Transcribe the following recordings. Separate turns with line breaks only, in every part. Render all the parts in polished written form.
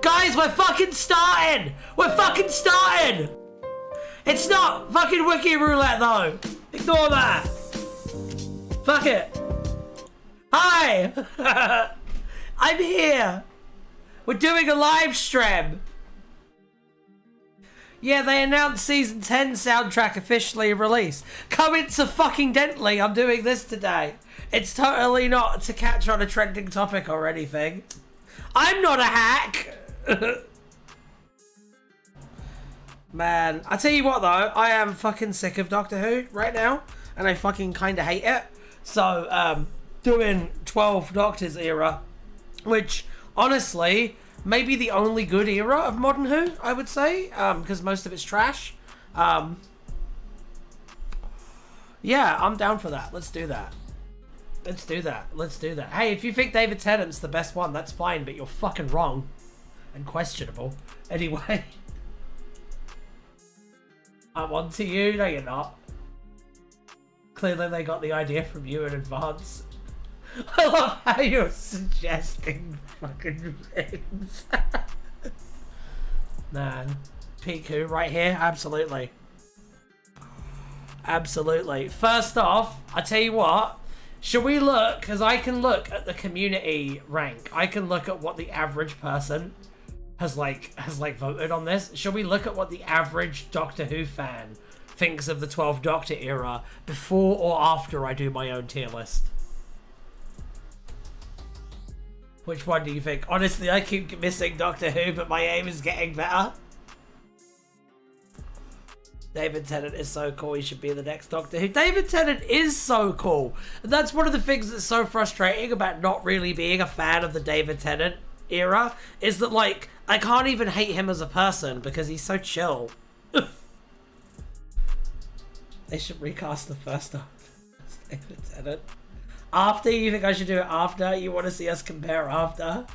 Guys, we're fucking starting! We're fucking starting! It's not fucking Wiki Roulette though. Ignore that. Fuck it. Hi! I'm here. We're doing a live stream. Yeah, they announced season 10 soundtrack officially released. Coincidentally, I'm doing this today. It's totally not to catch on a trending topic or anything. I'm not a hack. Man, I tell you what though, I am fucking sick of Doctor Who right now, and I fucking kind of hate it. So, doing 12 Doctors era, which honestly may be the only good era of modern Who, I would say, because most of it's trash. Yeah, I'm down for that. Let's do that. Let's do that. Let's do that. Hey, if you think David Tennant's the best one, that's fine, but you're fucking wrong. And questionable. Anyway. I'm on to you. No, you're not. Clearly they got the idea from you in advance. I love how you're suggesting fucking things. Man. Piku right here? Absolutely. Absolutely. First off, I tell you what. Should we look? Because I can look at the community rank. I can look at what the average person has voted on this. Should we look at what the average Doctor Who fan thinks of the 12 Doctor era before or after I do my own tier list? Which one do you think? Honestly, I keep missing Doctor Who, but my aim is getting better. David Tennant is so cool, he should be the next Doctor Who. David Tennant is so cool. And that's one of the things that's so frustrating about not really being a fan of the David Tennant era, is that, like, I can't even hate him as a person because he's so chill. They should recast the first Doctor. David Tennant. After, you think I should do it after? You want to see us compare after?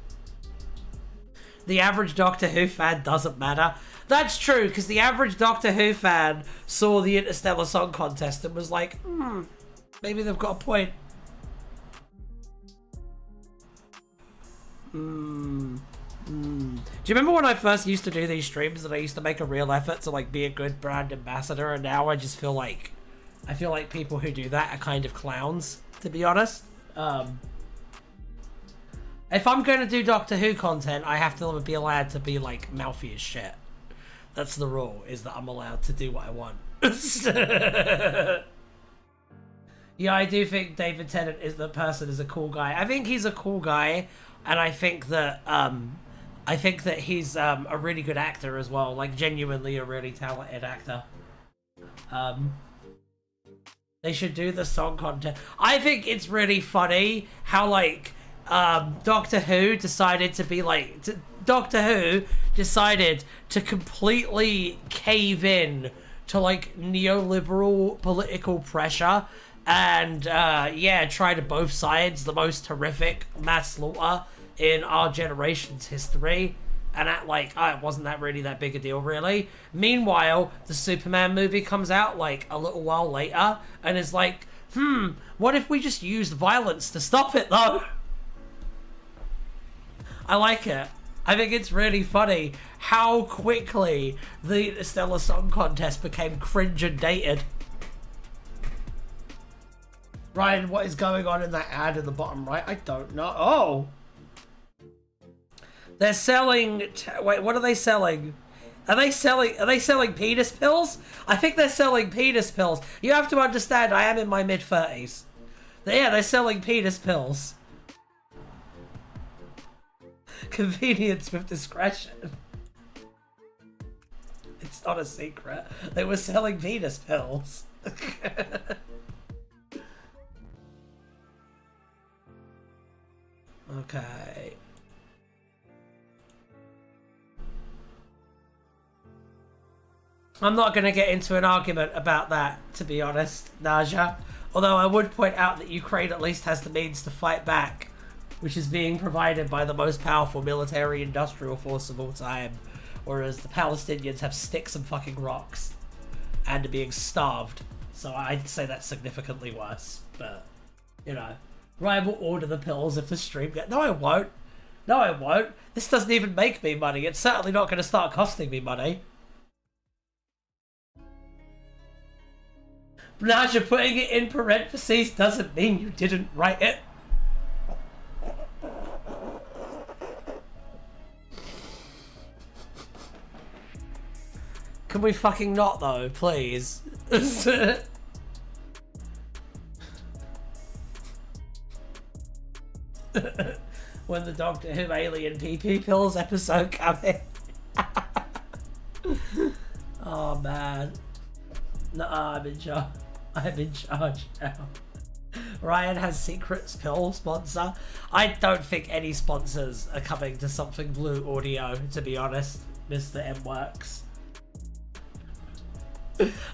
The average Doctor Who fan doesn't matter. That's true, because the average Doctor Who fan saw the Interstellar Song Contest and was like, maybe they've got a point. Do you remember when I first used to do these streams and I used to make a real effort to, like, be a good brand ambassador, and now I just feel like people who do that are kind of clowns, to be honest. If I'm going to do Doctor Who content, I have to be allowed to be, like, mouthy as shit. That's the rule, is that I'm allowed to do what I want. Yeah, I do think David Tennant is a cool guy. I think he's a cool guy, and I think that he's a really good actor as well, like genuinely a really talented actor. They should do the song contest. I think it's really funny how, like, Doctor Who decided to be like... Doctor Who decided to completely cave in to, like, neoliberal political pressure and, yeah, try to both sides the most horrific mass slaughter in our generation's history. And act like, oh, it wasn't that really that big a deal, really. Meanwhile, the Superman movie comes out, like, a little while later, and is like, what if we just used violence to stop it, though? I like it. I think it's really funny how quickly the Stellar Song Contest became cringe and dated. Ryan, what is going on in that ad in the bottom right? I don't know. Oh! They're selling... Wait, what are they selling? Are they selling penis pills? I think they're selling penis pills. You have to understand, I am in my mid-30s. Yeah, they're selling penis pills. Convenience with discretion. It's not a secret. They were selling penis pills. Okay. I'm not going to get into an argument about that, to be honest, Naja. Although I would point out that Ukraine at least has the means to fight back, which is being provided by the most powerful military-industrial force of all time, whereas the Palestinians have sticks and fucking rocks, and are being starved. So I'd say that's significantly worse, but, you know. Ryan will order the pills if the stream gets... No, I won't. No, it won't. This doesn't even make me money. It's certainly not going to start costing me money. Naja, putting it in parentheses doesn't mean you didn't write it. Can we fucking not, though, please? When the Doctor Who Alien PP Pills episode coming. Oh, man. No, I'm in charge. I'm in charge now. Ryan has Secrets Pill sponsor. I don't think any sponsors are coming to Something Blue Audio, to be honest, Mr. M Works.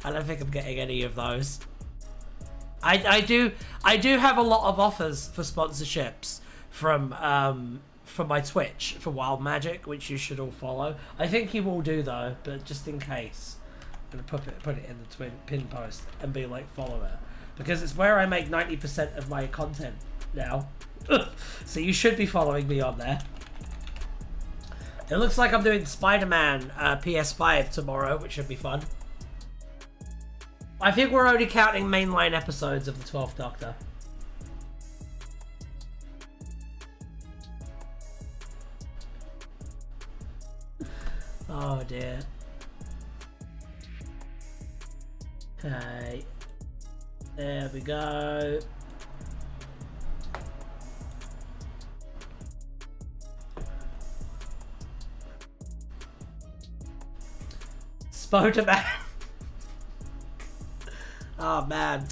I don't think I'm getting any of those. I do have a lot of offers for sponsorships from my Twitch for Wild Magic, which you should all follow. I think you will do though, but just in case, I'm gonna put it in the pin post and be like, follow it, because it's where I make 90% of my content now. So you should be following me on there. It looks like I'm doing Spider-Man PS5 tomorrow, which should be fun. I think we're only counting mainline episodes of the 12th Doctor. Oh dear. Okay. There we go. Spider-Man. Oh man.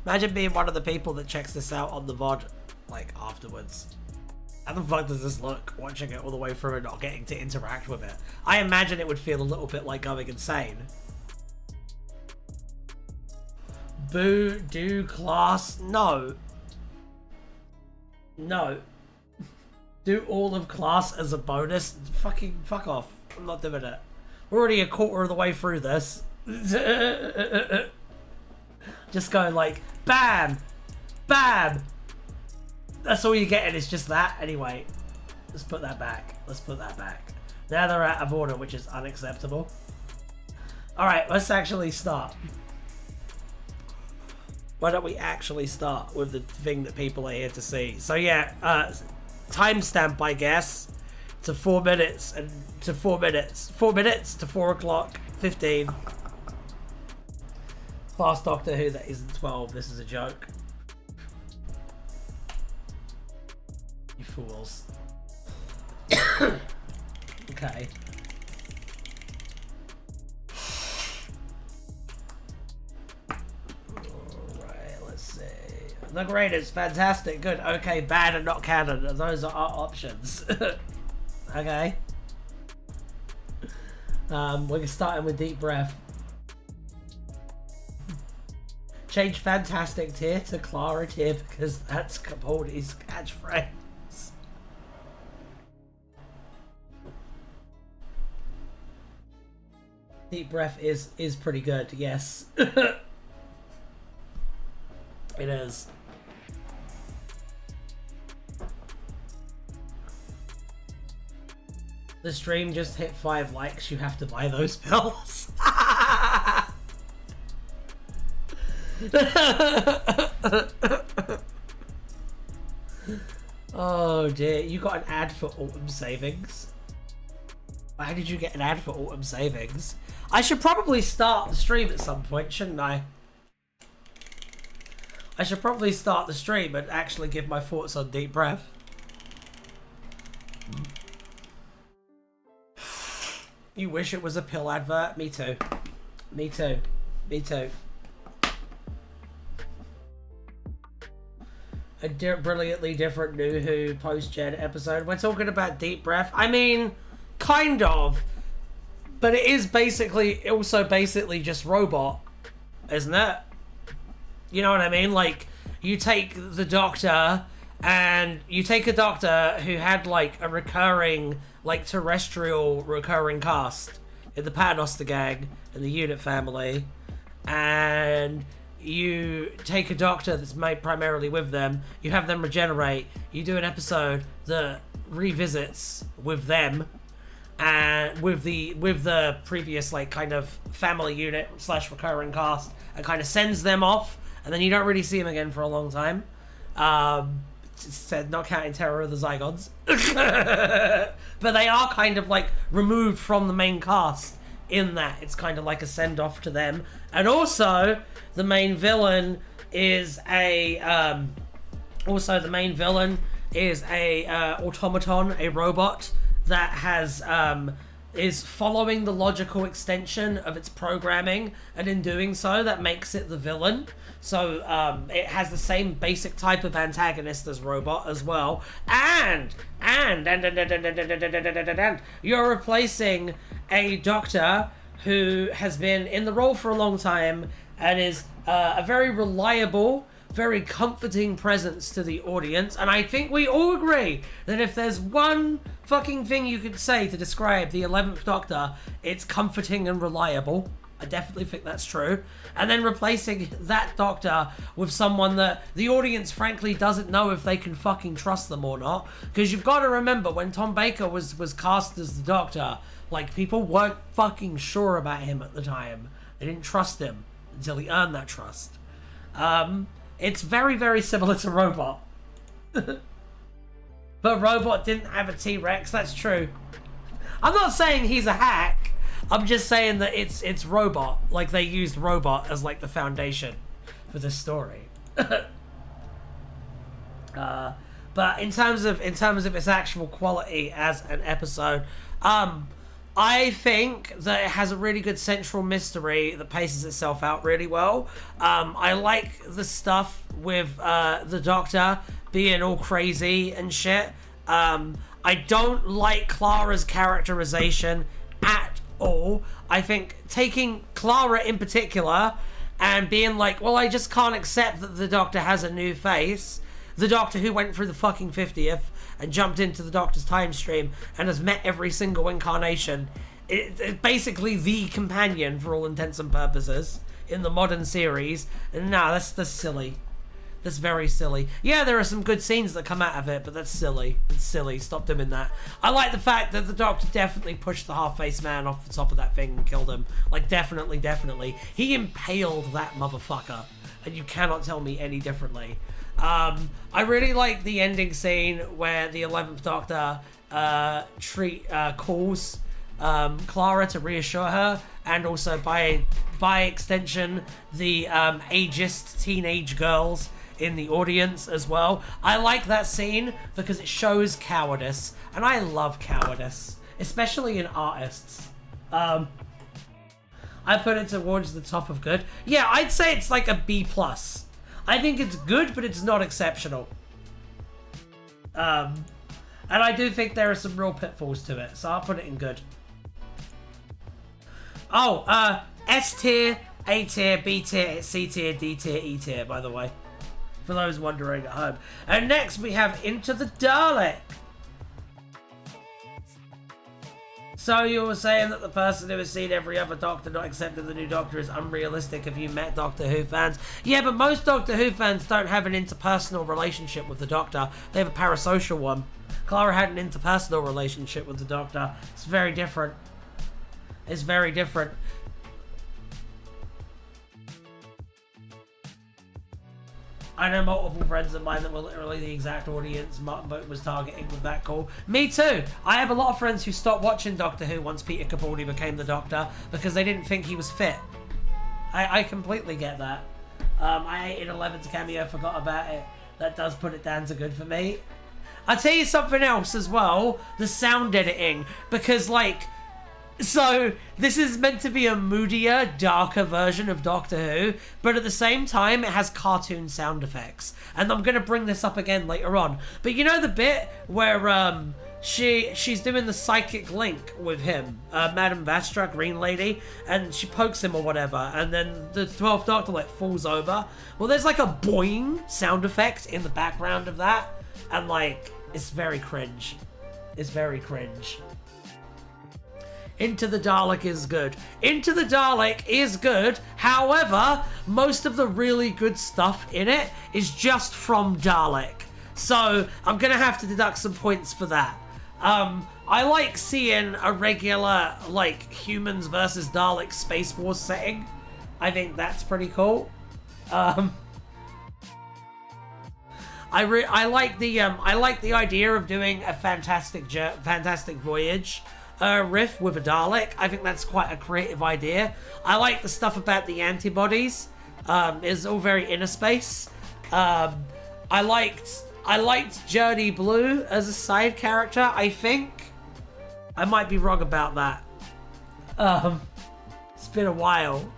Imagine being one of the people that checks this out on the VOD, like, afterwards. How the fuck does this look, watching it all the way through and not getting to interact with it? I imagine it would feel a little bit like going insane. Boo, do class, no. No. Do all of class as a bonus? Fucking fuck off. I'm not doing it. We're already a quarter of the way through this. Just going like, bam, bam. That's all you're getting, is just that. Anyway, let's put that back. Let's put that back. Now they're out of order, which is unacceptable. Alright, let's actually start. Why don't we actually start with the thing that people are here to see? So yeah, timestamp, I guess, to 4 minutes and to 4 minutes. 4 minutes to 4 o'clock 15. Class Doctor Who that isn't 12. This is a joke. You fools. Okay. Alright, let's see. The greatest, fantastic, good, okay, bad and not canon. Those are our options. Okay. We're starting with Deep Breath. Change fantastic tier to Clara tier because that's Capaldi's catchphrase. Deep Breath is pretty good, yes. It is. The stream just hit 5 likes. You have to buy those pills. Oh dear, you got an ad for Autumn Savings. Why did you get an ad for Autumn Savings? I should probably start the stream at some point, shouldn't I? I should probably start the stream and actually give my thoughts on Deep Breath. You wish it was a pill advert? Me too. Me too. Me too. A brilliantly different New Who post-gen episode. We're talking about Deep Breath. I mean, kind of. But it is basically, also basically just robot, isn't it? You know what I mean? Like, you take the Doctor, and you take a Doctor who had, like, a recurring, like, terrestrial recurring cast in the Paternoster gang and the Unit family, and you take a doctor that's made primarily with them, you have them regenerate, you do an episode that revisits with them and with the previous like kind of family unit / recurring cast, and kind of sends them off, and then you don't really see them again for a long time. Said not counting Terror of the Zygods. But they are kind of like removed from the main cast in that it's kind of like a send off to them. And also the main villain is a automaton, a robot that has is following the logical extension of its programming, and in doing so that makes it the villain. So it has the same basic type of antagonist as Robot as well, and you're replacing a doctor who has been in the role for a long time and is a very reliable, very comforting presence to the audience. And I think we all agree that if there's one fucking thing you could say to describe the 11th Doctor, it's comforting and reliable. I definitely think that's true. And then replacing that Doctor with someone that the audience frankly doesn't know if they can fucking trust them or not. Because you've got to remember, when Tom Baker was cast as the Doctor, like, people weren't fucking sure about him at the time. They didn't trust him until he earned that trust. It's very, very similar to Robot. But Robot didn't have a T-Rex, that's true. I'm not saying he's a hack. I'm just saying that it's Robot. Like, they used Robot as like the foundation for this story. But in terms of its actual quality as an episode, I think that it has a really good central mystery that paces itself out really well. I like the stuff with the Doctor being all crazy and shit. I don't like Clara's characterization at all. I think taking Clara in particular and being like, well, I just can't accept that the Doctor has a new face. The Doctor who went through the fucking 50th and jumped into the Doctor's time stream and has met every single incarnation. It's basically the companion for all intents and purposes in the modern series. And nah, that's silly. That's very silly. Yeah, there are some good scenes that come out of it, but that's silly. It's silly. Stop doing that. I like the fact that the Doctor definitely pushed the half-faced man off the top of that thing and killed him. Like, definitely. He impaled that motherfucker, and you cannot tell me any differently. I really like the ending scene where the 11th Doctor calls Clara to reassure her, and also by extension the ageist teenage girls in the audience as well. I like that scene because it shows cowardice, and I love cowardice, especially in artists. I put it towards the top of good. Yeah, I'd say it's like a B+. I think it's good, but it's not exceptional. And I do think there are some real pitfalls to it, so I'll put it in good. Oh, S tier, A tier, B tier, C tier, D tier, E tier, by the way. For those wondering at home. And next we have Into the Dalek. So you were saying that the person who has seen every other Doctor not accepting the new Doctor is unrealistic. Have you met Doctor Who fans? Yeah, but most Doctor Who fans don't have an interpersonal relationship with the Doctor. They have a parasocial one. Clara had an interpersonal relationship with the Doctor. It's very different. It's very different. I know multiple friends of mine that were literally the exact audience Martin Boat was targeting with that call. Me too! I have a lot of friends who stopped watching Doctor Who once Peter Capaldi became the Doctor because they didn't think he was fit. I completely get that. I ate an 11's cameo, forgot about it. That does put it down to good for me. I'll tell you something else as well. The sound editing. Because, like... So, this is meant to be a moodier, darker version of Doctor Who, but at the same time, it has cartoon sound effects. And I'm going to bring this up again later on. But you know the bit where she's doing the psychic link with him, Madame Vastra, Green Lady, and she pokes him or whatever, and then the 12th Doctor like falls over? Well, there's like a boing sound effect in the background of that, and like, it's very cringe. It's very cringe. Into the Dalek is good. Into the Dalek is good. However, most of the really good stuff in it is just from Dalek. So I'm going to have to deduct some points for that. I like seeing a regular, like, humans versus Dalek Space Wars setting. I think that's pretty cool. I like the idea of doing a Fantastic Voyage riff with a Dalek. I think that's quite a creative idea. I like the stuff about the antibodies. It's all very inner space. I liked Journey Blue as a side character, I think. I might be wrong about that. It's been a while.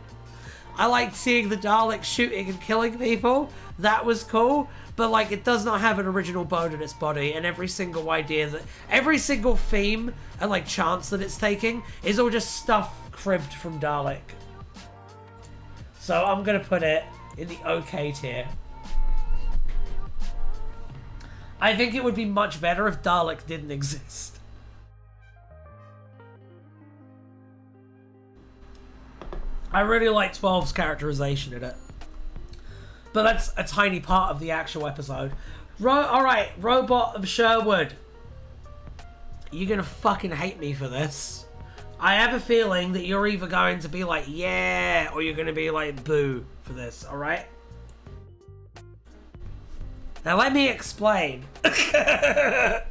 I liked seeing the Daleks shooting and killing people. That was cool. But, like, it does not have an original bone in its body, and every single theme and, like, chance that it's taking is all just stuff cribbed from Dalek. So I'm gonna put it in the okay tier. I think it would be much better if Dalek didn't exist. I really like 12's characterization in it. But that's a tiny part of the actual episode. Alright, Robot of Sherwood. You're gonna fucking hate me for this. I have a feeling that you're either going to be like, yeah, or you're gonna be like, boo for this, alright? Now let me explain. Okay?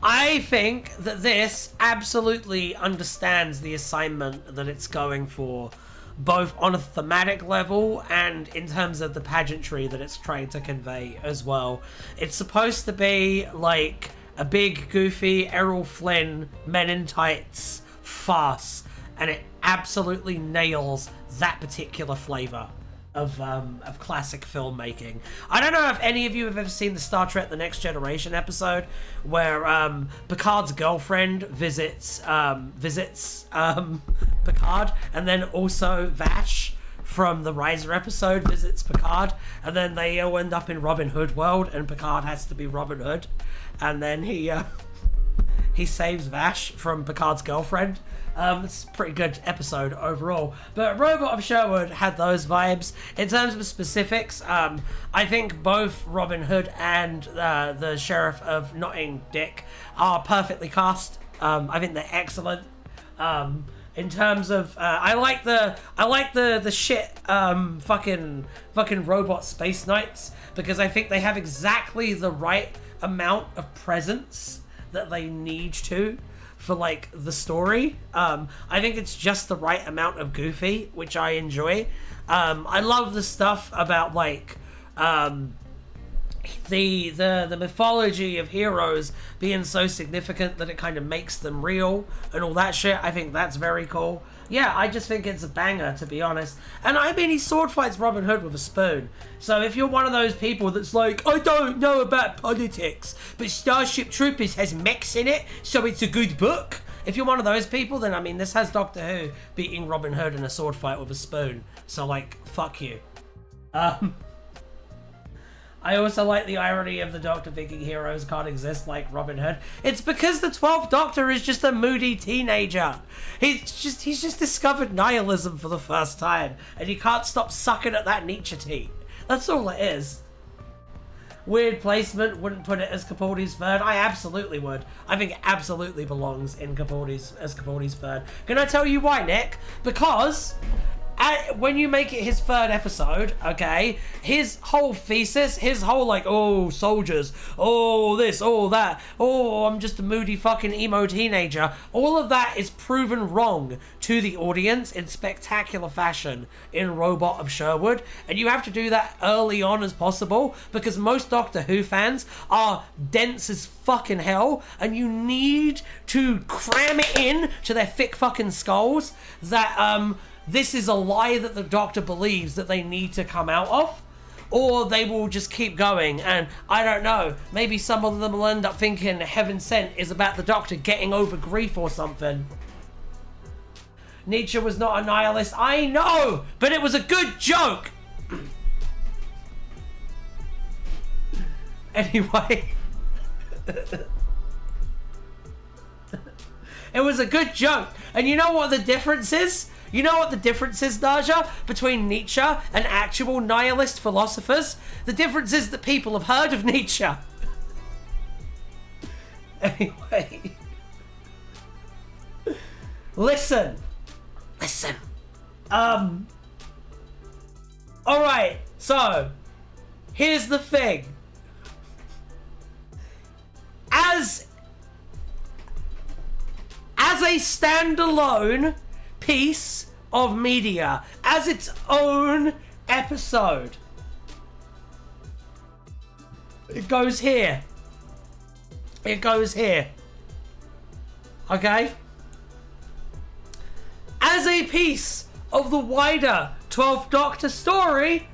I think that this absolutely understands the assignment that it's going for, both on a thematic level and in terms of the pageantry that it's trying to convey as well. It's supposed to be like a big, goofy Errol Flynn Men in Tights farce, and it absolutely nails that particular flavor of classic filmmaking. I don't know if any of you have ever seen the Star Trek The Next Generation episode where Picard's girlfriend visits Picard, and then also Vash from the Riser episode visits Picard, and then they all end up in Robin Hood world, and Picard has to be Robin Hood, and then he saves Vash from Picard's girlfriend. It's a pretty good episode overall. But Robot of Sherwood had those vibes. In terms of specifics, I think both Robin Hood and the Sheriff of Notting Dick are perfectly cast. I think they're excellent. In terms of, I like the shit fucking robot space knights, because I think they have exactly the right amount of presence that they need to for like the story. I think it's just the right amount of goofy, which I enjoy. I love the stuff about like the mythology of heroes being so significant that it kind of makes them real and all that shit. I think that's very cool. Yeah, I just think it's a banger, to be honest. And I mean, he sword fights Robin Hood with a spoon. So if you're one of those people that's like, I don't know about politics, but Starship Troopers has mechs in it, so it's a good book. If you're one of those people, then I mean, this has Doctor Who beating Robin Hood in a sword fight with a spoon. So like, fuck you. I also like the irony of the Doctor thinking heroes can't exist like Robin Hood. It's because the 12th Doctor is just a moody teenager. He's just discovered nihilism for the first time, and he can't stop sucking at that Nietzsche tea. That's all it is. Weird placement, wouldn't put it as Capaldi's third. I absolutely would. I think it absolutely belongs in Capaldi's third. Can I tell you why, Nick? Because when you make it his third episode, okay, his whole thesis, his whole like, oh, soldiers, oh, this, oh, that, oh, I'm just a moody fucking emo teenager, all of that is proven wrong to the audience in spectacular fashion in Robot of Sherwood, and you have to do that early on as possible, because most Doctor Who fans are dense as fucking hell, and you need to cram it in to their thick fucking skulls that, this is a lie that the Doctor believes that they need to come out of, or they will just keep going, and I don't know, maybe some of them will end up thinking Heaven Sent is about the Doctor getting over grief or something. Nietzsche was not a nihilist, I know, but it was a good joke! Anyway. It was a good joke. And you know what the difference is? You know what the difference is, Naja, between Nietzsche and actual nihilist philosophers? The difference is that people have heard of Nietzsche. Anyway. Listen. Alright, so, here's the thing. As a standalone piece of media, as its own episode, it goes here. It goes here. Okay? As a piece of the wider 12th Doctor story,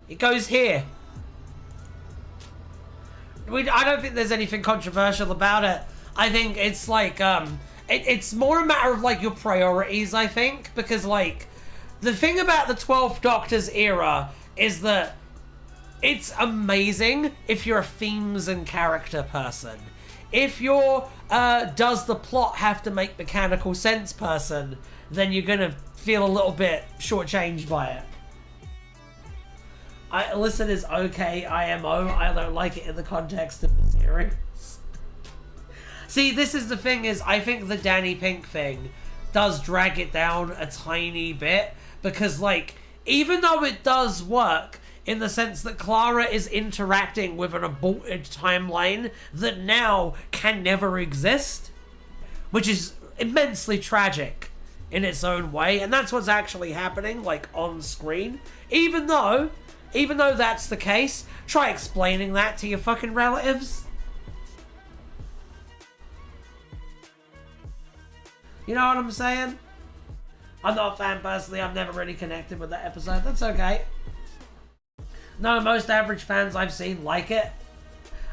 it goes here. I don't think there's anything controversial about it. I think it's like, it's more a matter of like your priorities, I think, because like, the thing about the 12th Doctor's era is that it's amazing if you're a themes and character person. If you're, does the plot have to make mechanical sense person, then you're gonna feel a little bit shortchanged by it. Listen is okay, IMO. I don't like it in the context of the series. See, this is the thing is, I think the Danny Pink thing does drag it down a tiny bit, because like, even though it does work in the sense that Clara is interacting with an aborted timeline that now can never exist, which is immensely tragic in its own way, and that's what's actually happening, like, on screen. Even though that's the case, try explaining that to your fucking relatives. You know what I'm saying? I'm not a fan personally, I've never really connected with that episode, that's okay. No, most average fans I've seen like it.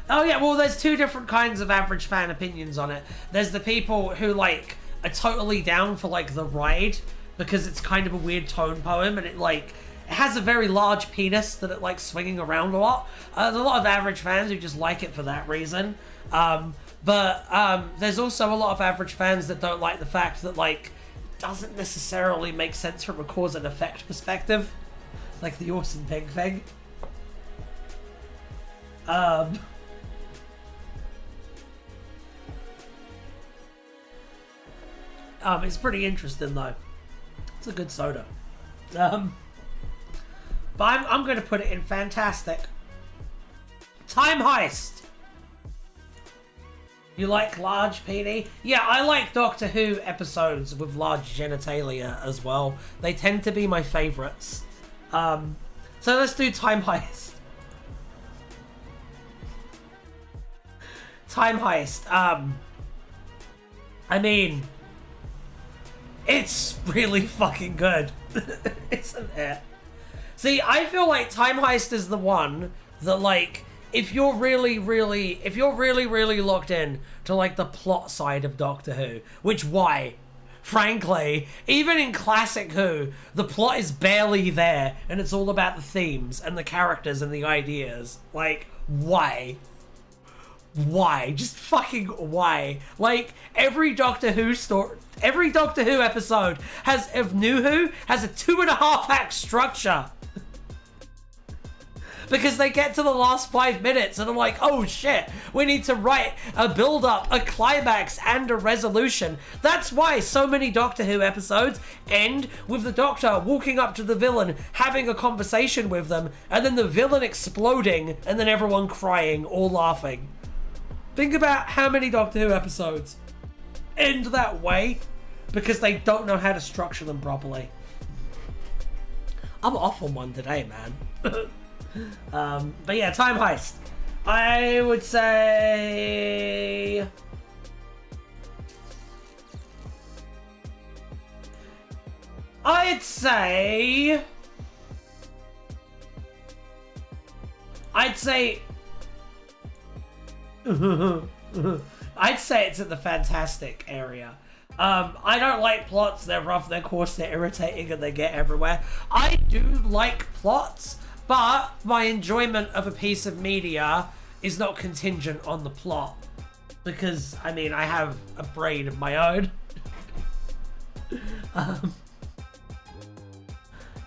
Oh yeah, well there's two different kinds of average fan opinions on it. There's the people who like are totally down for like the ride because it's kind of a weird tone poem and it like, it has a very large penis that it likes swinging around a lot. There's a lot of average fans who just like it for that reason. But there's also a lot of average fans that don't like the fact that like, it doesn't necessarily make sense from a cause and effect perspective. Like the Orson Pig thing. It's pretty interesting though. It's a good soda. But I'm going to put it in fantastic. Time Heist. You like large PD? Yeah, I like Doctor Who episodes with large genitalia as well. They tend to be my favourites. So let's do Time Heist. Time Heist. I mean, it's really fucking good, isn't it? See, I feel like Time Heist is the one that, like, if you're really locked in to, like, the plot side of Doctor Who, which why? Frankly, even in classic Who, the plot is barely there, and it's all about the themes and the characters and the ideas. Like, why? Why? Just fucking why? Like, every Doctor Who story, every Doctor Who episode of New Who has a 2.5 act structure. Because they get to the last 5 minutes and I'm like, oh shit, we need to write a build-up, a climax, and a resolution. That's why so many Doctor Who episodes end with the Doctor walking up to the villain, having a conversation with them, and then the villain exploding, and then everyone crying or laughing. Think about how many Doctor Who episodes end that way because they don't know how to structure them properly. I'm off on one today, man. But yeah, Time Heist. I would say... I'd say it's in the fantastic area. I don't like plots, they're rough, they're coarse, they're irritating, and they get everywhere. I do like plots, but my enjoyment of a piece of media is not contingent on the plot. Because, I mean, I have a brain of my own.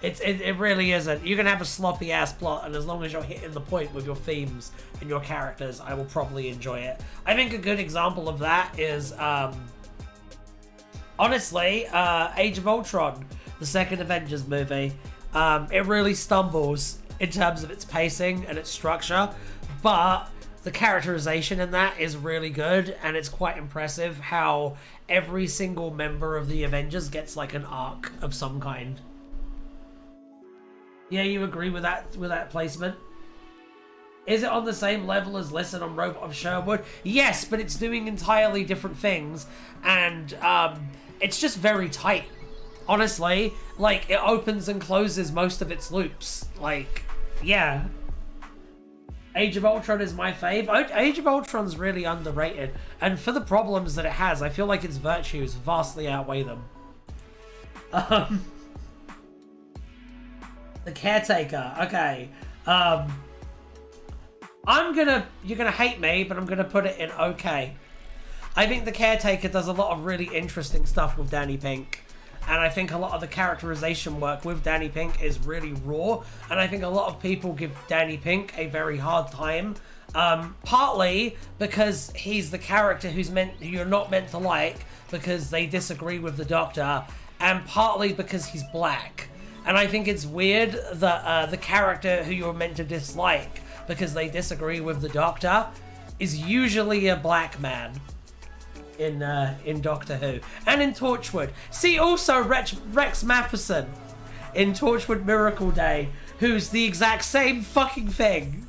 It really isn't. You can have a sloppy ass plot, and as long as you're hitting the point with your themes and your characters, I will probably enjoy it. I think a good example of that is, honestly, Age of Ultron, the second Avengers movie. It really stumbles in terms of its pacing and its structure, but the characterization in that is really good, and it's quite impressive how every single member of the Avengers gets like an arc of some kind. Yeah, you agree with that placement? Is it on the same level as Listen on Robot of Sherwood? Yes, but it's doing entirely different things, and it's just very tight. Honestly, like, it opens and closes most of its loops. Like, yeah. Age of Ultron is my fave. Age of Ultron's really underrated, and for the problems that it has, I feel like its virtues vastly outweigh them. The Caretaker, okay. You're gonna hate me, but I'm gonna put it in okay. I think The Caretaker does a lot of really interesting stuff with Danny Pink. And I think a lot of the characterization work with Danny Pink is really raw. And I think a lot of people give Danny Pink a very hard time. Partly because he's the character who you're not meant to like because they disagree with the Doctor. And partly because he's black. And I think it's weird that the character who you're meant to dislike because they disagree with the Doctor is usually a black man in Doctor Who. And in Torchwood. See also Rex Matheson in Torchwood Miracle Day, who's the exact same fucking thing.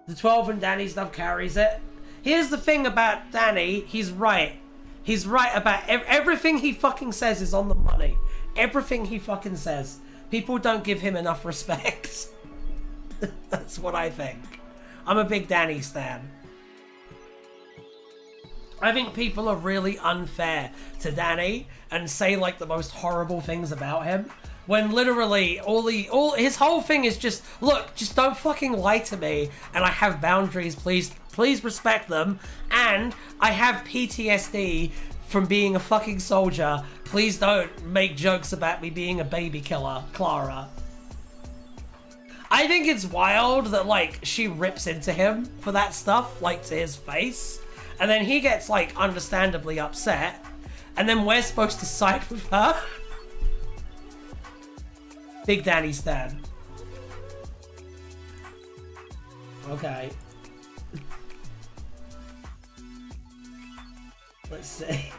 The 12 and Danny stuff carries it. Here's the thing about Danny, he's right. He's right about everything he fucking says is on the money. Everything he fucking says. People don't give him enough respect. That's what I think. I'm a big Danny stan. I think people are really unfair to Danny and say like the most horrible things about him. When literally all his whole thing is just, look, just don't fucking lie to me, and I have boundaries, please respect them, and I have PTSD from being a fucking soldier. Please don't make jokes about me being a baby killer, Clara. I think it's wild that, like, she rips into him for that stuff, like, to his face. And then he gets, like, understandably upset. And then we're supposed to side with her. Big Danny stan. Okay. Let's see.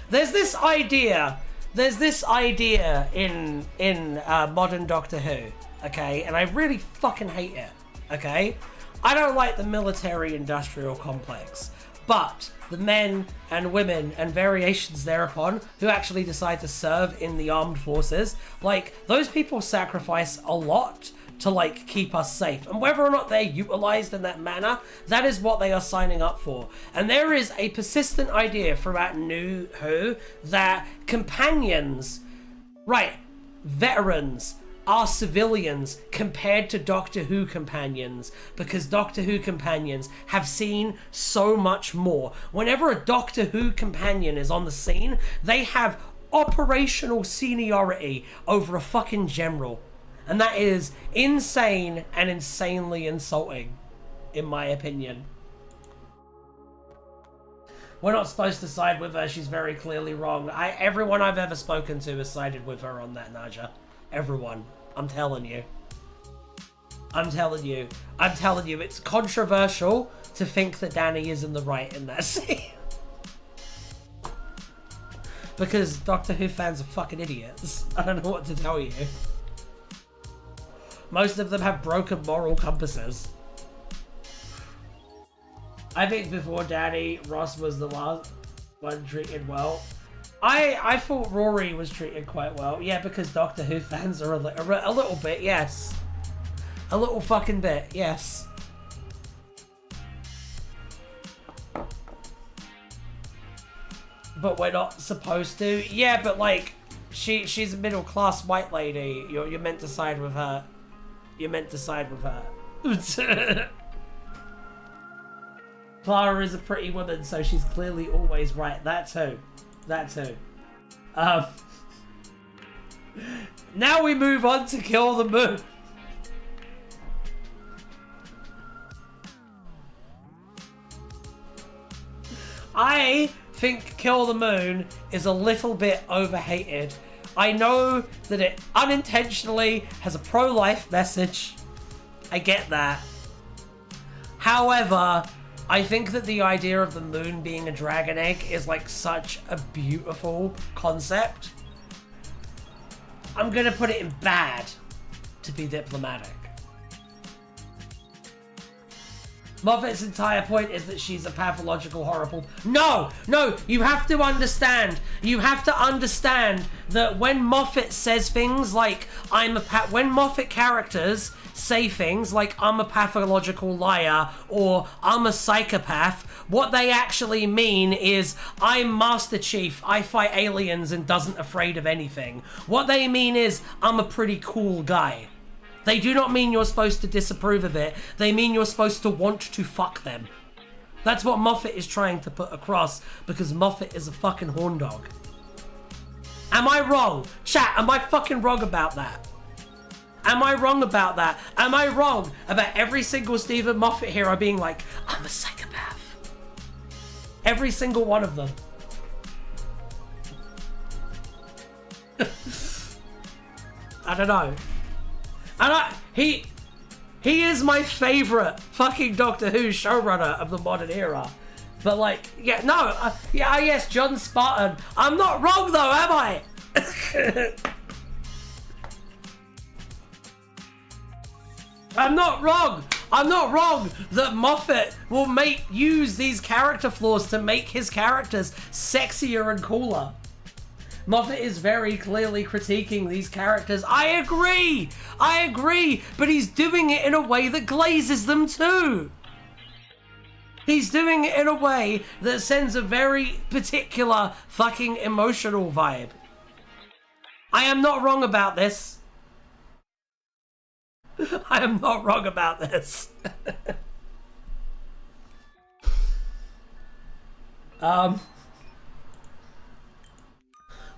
There's this idea in modern Doctor Who, okay? And I really fucking hate it, okay? I don't like the military-industrial complex, but the men and women and variations thereupon who actually decide to serve in the armed forces, like, those people sacrifice a lot to, like, keep us safe. And whether or not they're utilized in that manner, that is what they are signing up for. And there is a persistent idea throughout New Who that companions, right, veterans, are civilians compared to Doctor Who companions, because Doctor Who companions have seen so much more. Whenever a Doctor Who companion is on the scene, they have operational seniority over a fucking general. And that is insane and insanely insulting, in my opinion. We're not supposed to side with her. She's very clearly wrong. Everyone I've ever spoken to has sided with her on that, Naja. Everyone. I'm telling you. I'm telling you. It's controversial to think that Danny is in the right in that scene. Because Doctor Who fans are fucking idiots. I don't know what to tell you. Most of them have broken moral compasses. I think before Danny, Ross was the last one treated well. I thought Rory was treated quite well. Yeah, because Doctor Who fans are a little bit, yes. A little fucking bit, yes. But we're not supposed to. Yeah, but like, she's a middle-class white lady. You're meant to side with her. You're meant to side with her. Clara is a pretty woman, so she's clearly always right. That too. That too. Now we move on to Kill the Moon. I think Kill the Moon is a little bit overhated. I know that it unintentionally has a pro-life message. I get that. However, I think that the idea of the moon being a dragon egg is like such a beautiful concept. I'm gonna put it in bad, to be diplomatic. Moffat's entire point is that she's a pathological, horrible... No! No! You have to understand. You have to understand that when Moffat says things like, when Moffat characters say things like, I'm a pathological liar, or I'm a psychopath, what they actually mean is, I'm Master Chief, I fight aliens and doesn't afraid of anything. What they mean is, I'm a pretty cool guy. They do not mean you're supposed to disapprove of it. They mean you're supposed to want to fuck them. That's what Moffat is trying to put across, because Moffat is a fucking horn dog. Am I wrong? Chat, am I fucking wrong about that? Am I wrong about that? Am I wrong about every single Stephen Moffat hero being like, I'm a psychopath? Every single one of them. I don't know. And he is my favorite fucking Doctor Who showrunner of the modern era. But like, yeah, no, yes, John Spartan. I'm not wrong though, am I? I'm not wrong. I'm not wrong that Moffat will use these character flaws to make his characters sexier and cooler. Moffat is very clearly critiquing these characters. I agree, but he's doing it in a way that glazes them too. He's doing it in a way that sends a very particular fucking emotional vibe. I am not wrong about this. I am not wrong about this.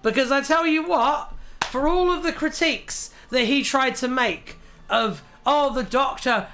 Because I tell you what, for all of the critiques that he tried to make of, the doctor,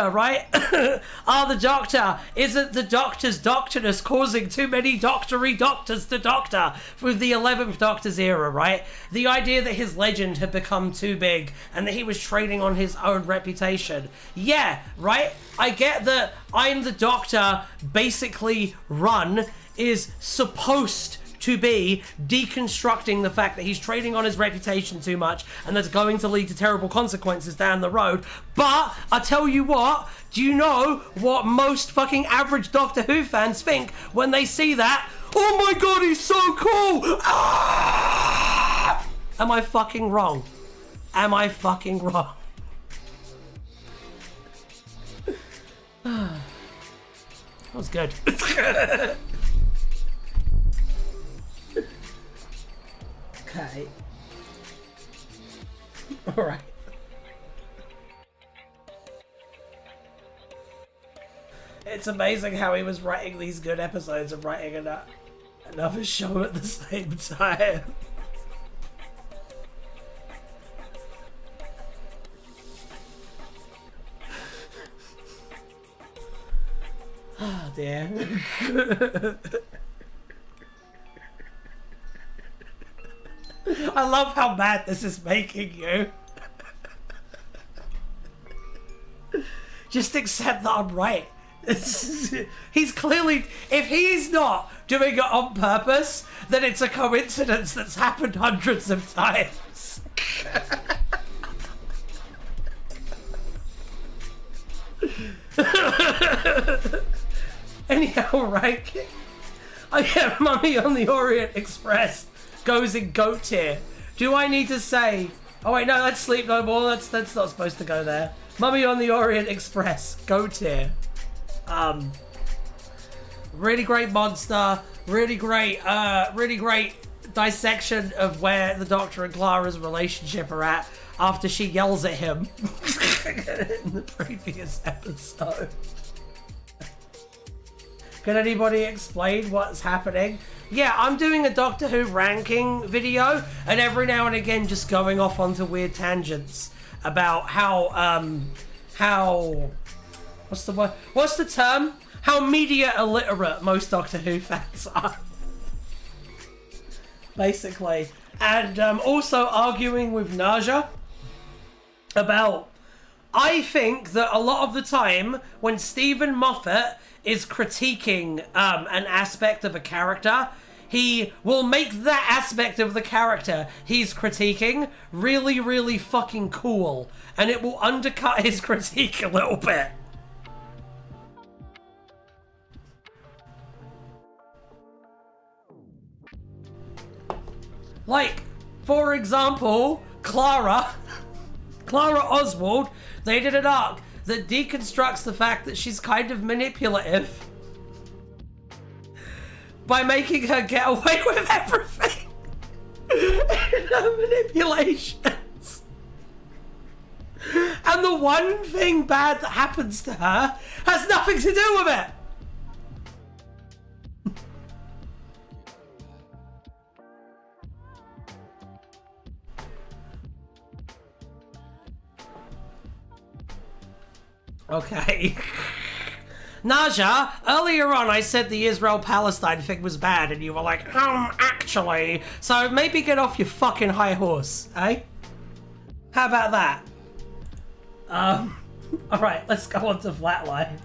right? The doctor, isn't the doctor's doctorness causing too many doctory doctors to doctor with the 11th Doctor's era, right? The idea that his legend had become too big and that he was trading on his own reputation. Yeah, right? I get that I'm the Doctor, basically run, is supposed to be deconstructing the fact that he's trading on his reputation too much and that's going to lead to terrible consequences down the road. But I tell you what, do you know what most fucking average Doctor Who fans think when they see that? Oh my god, he's so cool! Ah! Am I fucking wrong? Am I fucking wrong? That was good. Okay. Alright. It's amazing how he was writing these good episodes and writing another show at the same time. Oh dear. I love how mad this is making you. Just accept that I'm right. He's clearly... If he's not doing it on purpose, then it's a coincidence that's happened hundreds of times. Anyhow, right? I get Mummy on the Orient Express goes in GOAT tier. Do I need to say... Oh wait, no, that's Sleep No More. That's not supposed to go there. Mummy on the Orient Express, GOAT tier. Really great monster. Really great dissection of where the Doctor and Clara's relationship are at after she yells at him. in the previous episode. Can anybody explain what's happening? Yeah, I'm doing a Doctor Who ranking video, and every now and again just going off onto weird tangents about how what's the word? What's the term? How media illiterate most Doctor Who fans are. Basically. And also arguing with Naja about, I think that a lot of the time when Stephen Moffat is critiquing an aspect of a character, he will make that aspect of the character he's critiquing really, really fucking cool. And it will undercut his critique a little bit. Like, for example, Clara Oswald, they did an arc that deconstructs the fact that she's kind of manipulative by making her get away with everything in her manipulations. And the one thing bad that happens to her has nothing to do with it. Okay. Naja, earlier on I said the Israel-Palestine thing was bad and you were like, actually. So maybe get off your fucking high horse, eh? How about that? Alright, let's go on to Flatline.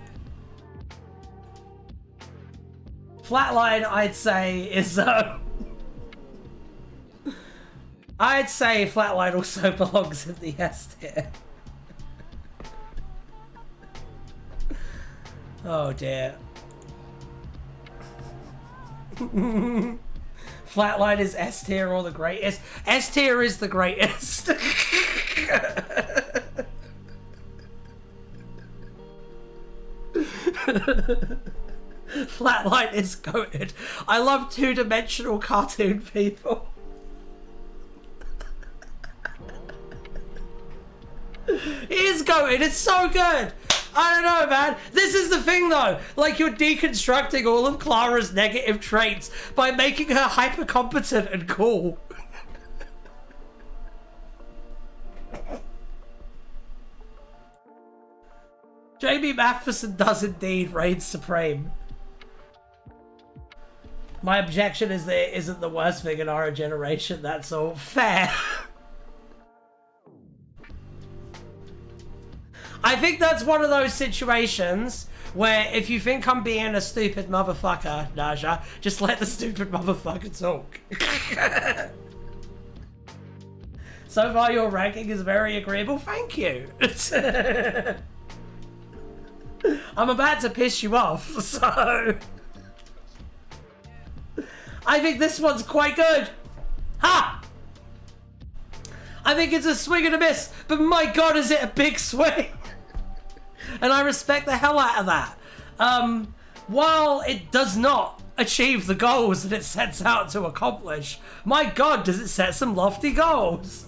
Flatline, I'd say, is, I'd say Flatline also belongs in the S tier. Oh dear. Flatline is S tier or the greatest. S tier is the greatest. Flatline is goated. I love two-dimensional cartoon people. It is goated. It's so good. I don't know, man. This is the thing, though. Like, you're deconstructing all of Clara's negative traits by making her hyper-competent and cool. Jamie Matheson does indeed reign supreme. My objection is that it isn't the worst thing in our generation, that's all. Fair. I think that's one of those situations where if you think I'm being a stupid motherfucker, Naja, just let the stupid motherfucker talk. So far your ranking is very agreeable, thank you. I'm about to piss you off, so... I think this one's quite good. Ha! I think it's a swing and a miss, but my god is it a big swing. And I respect the hell out of that. While it does not achieve the goals that it sets out to accomplish, my god, does it set some lofty goals.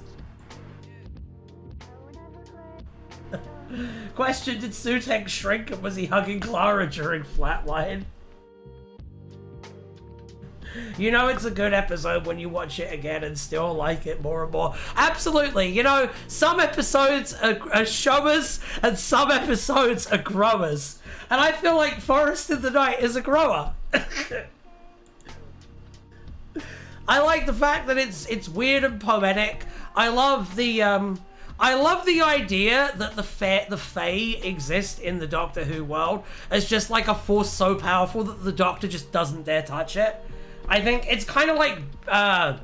Question, did Sutekh shrink and was he hugging Clara during Flatline? You know it's a good episode when you watch it again and still like it more and more. Absolutely. You know, some episodes are showers and some episodes are growers. And I feel like Forest in the Night is a grower. I like the fact that it's weird and poetic. I love the idea that the Fae exist in the Doctor Who world as just like a force so powerful that the Doctor just doesn't dare touch it. I think it's kind of like, I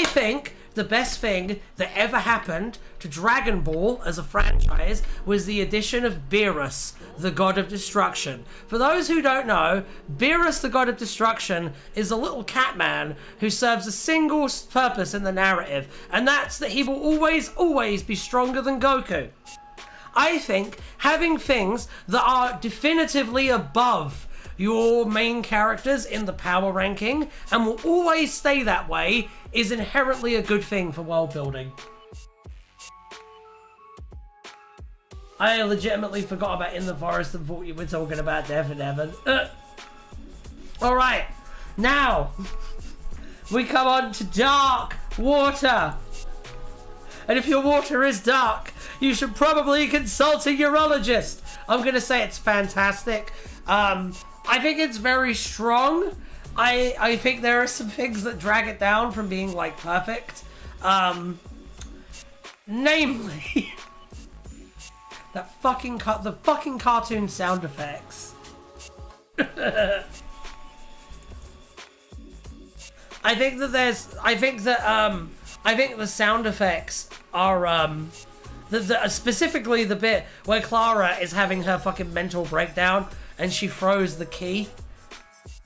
think the best thing that ever happened to Dragon Ball as a franchise was the addition of Beerus, the God of Destruction. For those who don't know, Beerus, the God of Destruction, is a little cat man who serves a single purpose in the narrative, and that's that he will always, always be stronger than Goku. I think having things that are definitively above your main characters in the power ranking and will always stay that way is inherently a good thing for world building. I legitimately forgot about In the Forest and thought you were talking about Death in Heaven. Alright, now we come on to dark water. And if your water is dark, you should probably consult a urologist. I'm going to say it's fantastic. I think it's very strong. I think there are some things that drag it down from being, like, perfect. Namely, the fucking cartoon sound effects. I think the sound effects are, specifically the bit where Clara is having her fucking mental breakdown and she throws the key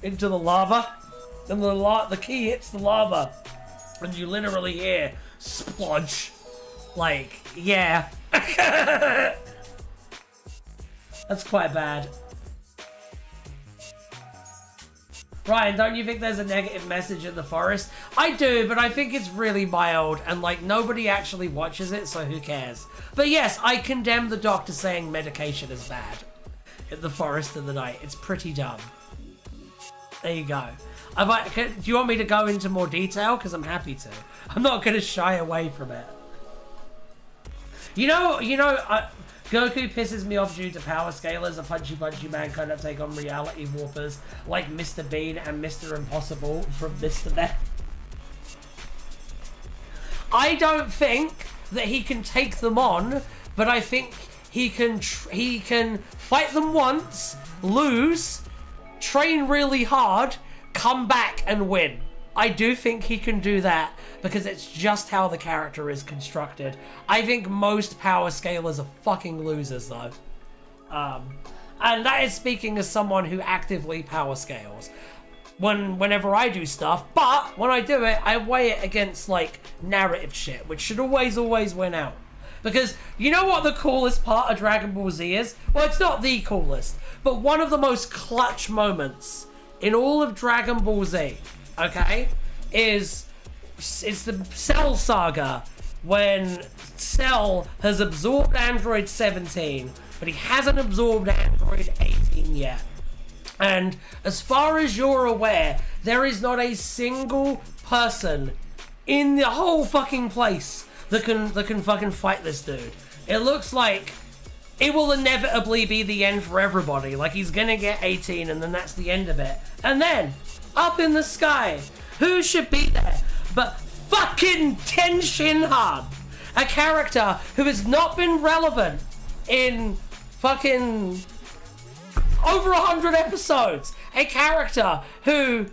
into the lava, and the key hits the lava, and you literally hear splodge. Like, yeah. That's quite bad. Ryan, don't you think there's a negative message in The Forest? I do, but I think it's really mild, and like nobody actually watches it, so who cares? But yes, I condemn the doctor saying medication is bad in The Forest of the Night. It's pretty dumb. There you go. Do you want me to go into more detail? Because I'm happy to. I'm not going to shy away from it. Goku pisses me off due to power scalers. A punchy man kind of take on reality warpers like Mr. Bean and Mr. Impossible from Mr. Bear. I don't think that he can take them on, but I think he can fight them once, lose, train really hard, come back and win. I do think he can do that because it's just how the character is constructed. I think most power scalers are fucking losers though. And that is speaking as someone who actively power scales whenever I do stuff, but when I do it, I weigh it against like narrative shit, which should always win out. Because you know what the coolest part of Dragon Ball Z is? Well, it's not the coolest, but one of the most clutch moments in all of Dragon Ball Z, okay, is the Cell saga, when Cell has absorbed Android 17, but he hasn't absorbed Android 18 yet. And as far as you're aware, there is not a single person in the whole fucking place that can fucking fight this dude. It looks like it will inevitably be the end for everybody. Like, he's gonna get 18 and then that's the end of it. And then, up in the sky, who should be there but fucking Ten Shinhan, a character who has not been relevant in fucking over 100 episodes. A character who,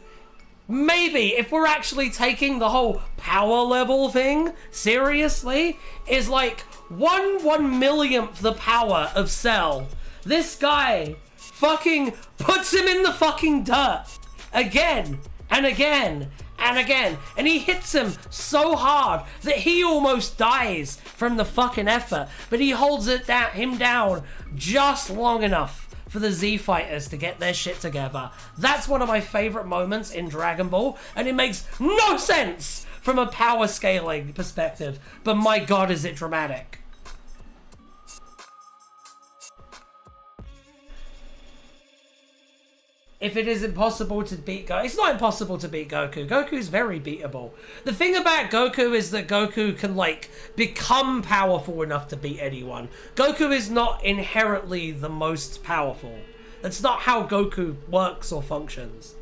maybe, if we're actually taking the whole power level thing seriously, is like 1/1,000,000th the power of Cell. This guy fucking puts him in the fucking dirt again and again and again, and he hits him so hard that he almost dies from the fucking effort, but he holds him down just long enough for the Z fighters to get their shit together. That's one of my favorite moments in Dragon Ball, and it makes no sense from a power scaling perspective, but my god is it dramatic. If it is impossible to beat Goku, it's not impossible to beat Goku. Goku's very beatable. The thing about Goku is that Goku can, like, become powerful enough to beat anyone. Goku is not inherently the most powerful. That's not how Goku works or functions.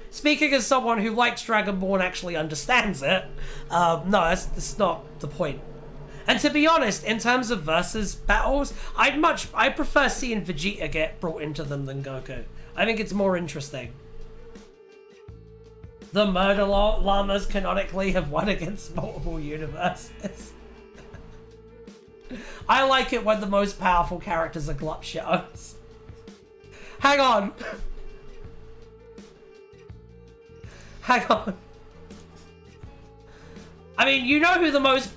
Speaking as someone who likes Dragon Ball and actually understands it, no, that's not the point. And to be honest, in terms of versus battles, I prefer seeing Vegeta get brought into them than Goku. I think it's more interesting. The Murder Llamas canonically have won against multiple universes. I like it when the most powerful characters are glup shitos. Hang on. Hang on. I mean, you know who the most...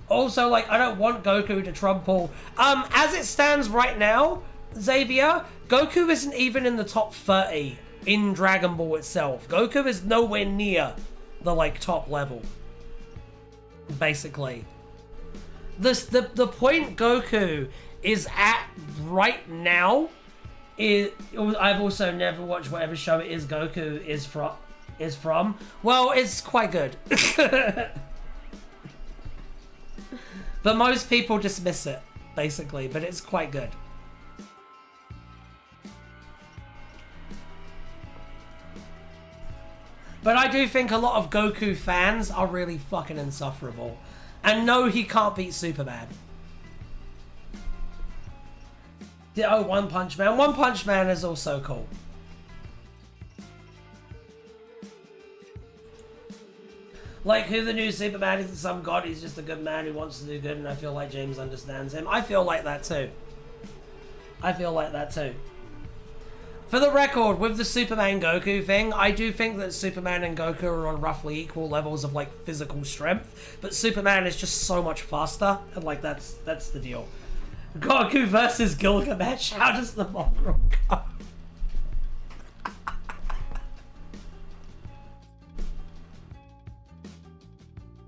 Also, like, I don't want Goku to trump Paul. As it stands right now, Xavier, Goku isn't even in the top 30 in Dragon Ball itself. Goku is nowhere near the, like, top level. Basically. The point Goku is at right now I've also never watched whatever show it is Goku is from. Well, it's quite good. But most people dismiss it, basically, but it's quite good. But I do think a lot of Goku fans are really fucking insufferable. And no, he can't beat Superman. Oh, One Punch Man. One Punch Man is also cool. Like, who the new Superman isn't some god, he's just a good man who wants to do good, and I feel like James understands him. I feel like that too. I feel like that too. For the record, with the Superman Goku thing, I do think that Superman and Goku are on roughly equal levels of, like, physical strength, but Superman is just so much faster, and, like, that's the deal. Goku versus Gilgamesh. How does the mongrel go?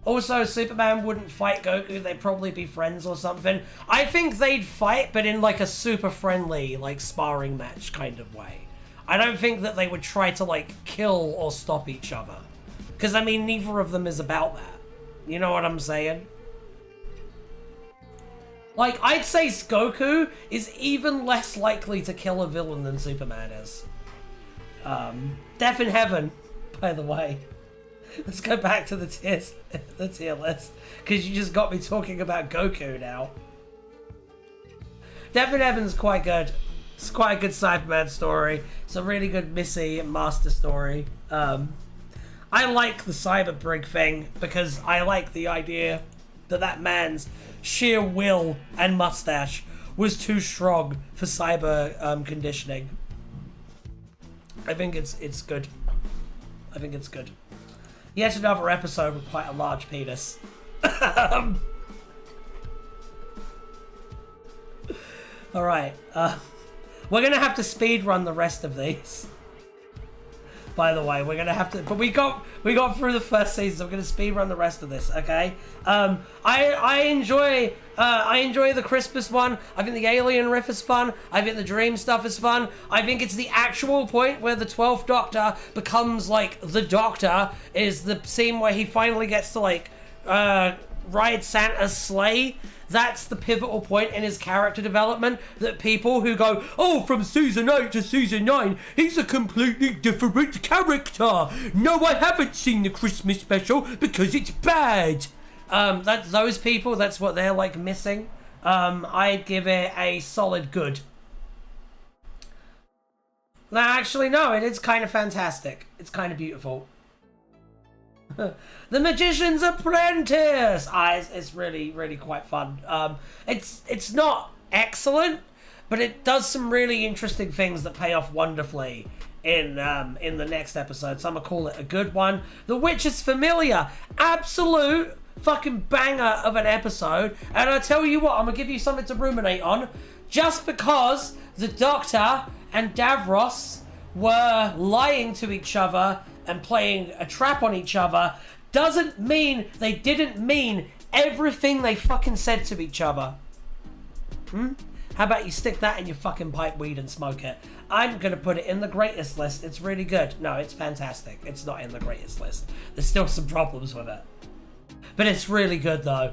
Also, Superman wouldn't fight Goku. They'd probably be friends or something. I think they'd fight, but in like a super friendly, like sparring match kind of way. I don't think that they would try to like kill or stop each other. Because, I mean, neither of them is about that. You know what I'm saying? Like, I'd say Goku is even less likely to kill a villain than Superman is. Death in Heaven, by the way. Let's go back to the tier list, because you just got me talking about Goku now. Death in Heaven's quite good. It's quite a good Cyberman story. It's a really good Missy Master story. I like the Cyberbrig thing, because I like the idea that that man's sheer will and mustache was too strong for cyber conditioning. I think it's good. I think it's good. Yet another episode with quite a large penis. Alright, we're gonna have to speed run the rest of these. By the way, we're gonna have to, but we got through the first season, so we're gonna speed run the rest of this, okay? I enjoy the Christmas one. I think the alien riff is fun. I think the dream stuff is fun. I think it's the actual point where the 12th Doctor becomes like the Doctor, is the scene where he finally gets to like ride Santa's sleigh. That's the pivotal point in his character development, that people who go, oh, from season 8 to season 9, he's a completely different character. No, I haven't seen the Christmas special because it's bad. Those people, that's what they're like missing. I'd give it a solid good. No, actually, no, it's kind of fantastic. It's kind of beautiful. The Magician's Apprentice! It's really, really quite fun. It's not excellent, but it does some really interesting things that pay off wonderfully in the next episode. So I'm gonna call it a good one. The Witch is Familiar. Absolute fucking banger of an episode. And I tell you what, I'm gonna give you something to ruminate on. Just because the Doctor and Davros were lying to each other and playing a trap on each other doesn't mean they didn't mean everything they fucking said to each other. How about you stick that in your fucking pipe weed and smoke it? I'm gonna put it in the greatest list. It's really good. No, it's fantastic. It's not in the greatest list. There's still some problems with it. But it's really good though.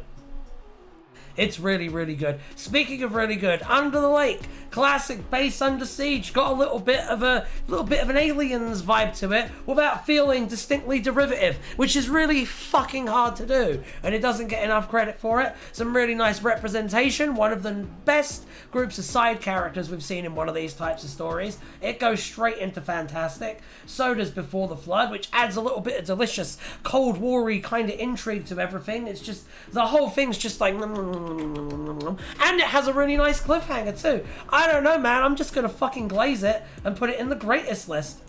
It's really, really good. Speaking of really good, Under the Lake, classic base Under Siege, got a little bit of an Aliens vibe to it without feeling distinctly derivative, which is really fucking hard to do, and it doesn't get enough credit for it. Some really nice representation, one of the best groups of side characters we've seen in one of these types of stories. It goes straight into fantastic. So does Before the Flood, which adds a little bit of delicious Cold War-y kind of intrigue to everything. It's just, the whole thing's just like, and it has a really nice cliffhanger too. I don't know, man, I'm just gonna fucking glaze it and put it in the greatest list,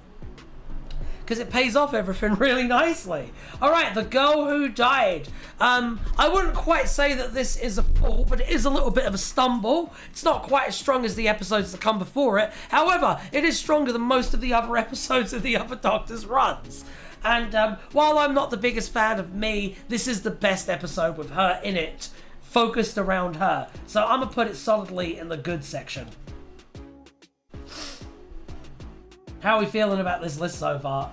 because it pays off everything really nicely. Alright, The Girl Who Died. I wouldn't quite say that this is a fall, but it is a little bit of a stumble. It's not quite as strong as the episodes that come before it. However, it is stronger than most of the other episodes of the other Doctor's runs. And while I'm not the biggest fan of Me, this is the best episode with her in it focused around her. So I'm gonna put it solidly in the good section. How are we feeling about this list so far?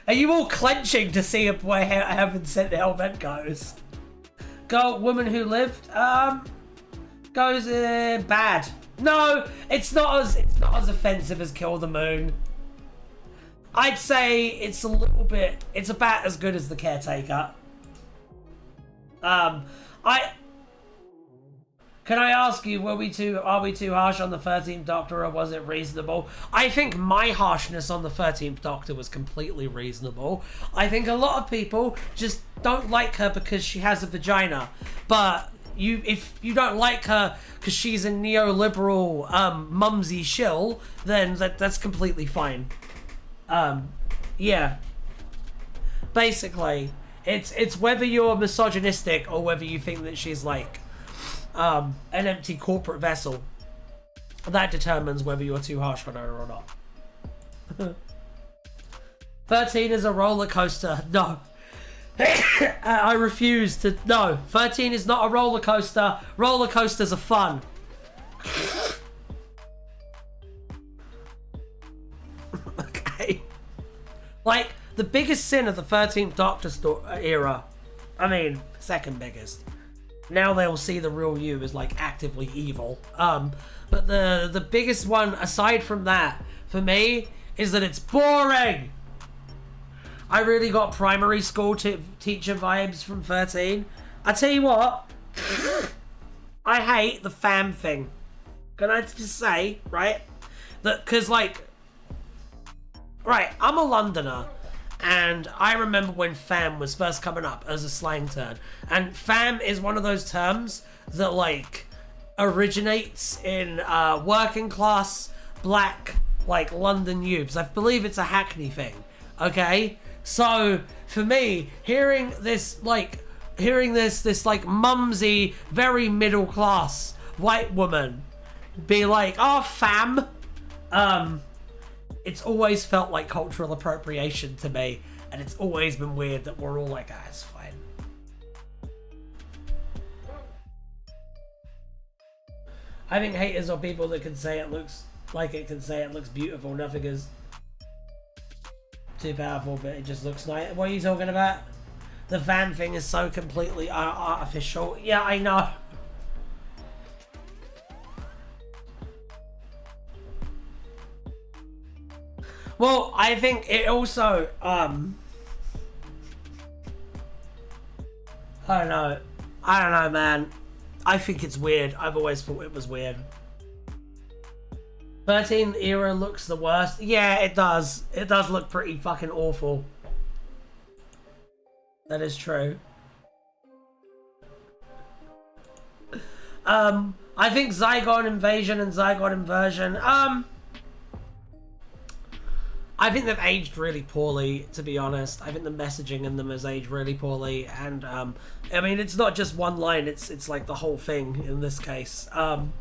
Are you all clenching to see where Heaven Sent Hellbent goes? Girl, Woman Who Lived, goes bad. No, it's not as offensive as Kill the Moon. I'd say it's about as good as The Caretaker. Can I ask you, are we too harsh on the 13th Doctor, or was it reasonable? I think my harshness on the 13th Doctor was completely reasonable. I think a lot of people just don't like her because she has a vagina. But if you don't like her because she's a neoliberal mumsy shill, then that's completely fine. Yeah. Basically, it's whether you're misogynistic or whether you think that she's like an empty corporate vessel. That determines whether you're too harsh on her or not. 13 is a roller coaster. No. I refuse to. No. 13 is not a roller coaster. Roller coasters are fun. Okay. Like, the biggest sin of the 13th Doctor era, I mean, second biggest. Now they'll see the real you as like actively evil. But the biggest one aside from that for me is that it's boring. I really got primary school teacher vibes from 13. I tell you what, I hate the fam thing. Can I just say, right? That because like, right, I'm a Londoner. And I remember when fam was first coming up as a slang term. And fam is one of those terms that, like, originates in working class, black, like, London youths. I believe it's a Hackney thing, okay? So, for me, hearing this, like, mumsy, very middle class white woman be like, oh, fam, it's always felt like cultural appropriation to me, and it's always been weird that we're all like, ah, it's fine. I think haters are people that can say it looks beautiful. Nothing is too powerful, but it just looks nice. What are you talking about? The van thing is so completely artificial. Yeah, I know. Well, I think it also, I don't know, man. I think it's weird. I've always thought it was weird. 13th era looks the worst. Yeah, it does. It does look pretty fucking awful. That is true. I think Zygon Invasion and Zygon Inversion, I think they've aged really poorly, to be honest. I think the messaging in them has aged really poorly, and I mean, it's not just one line, it's like the whole thing in this case. I'm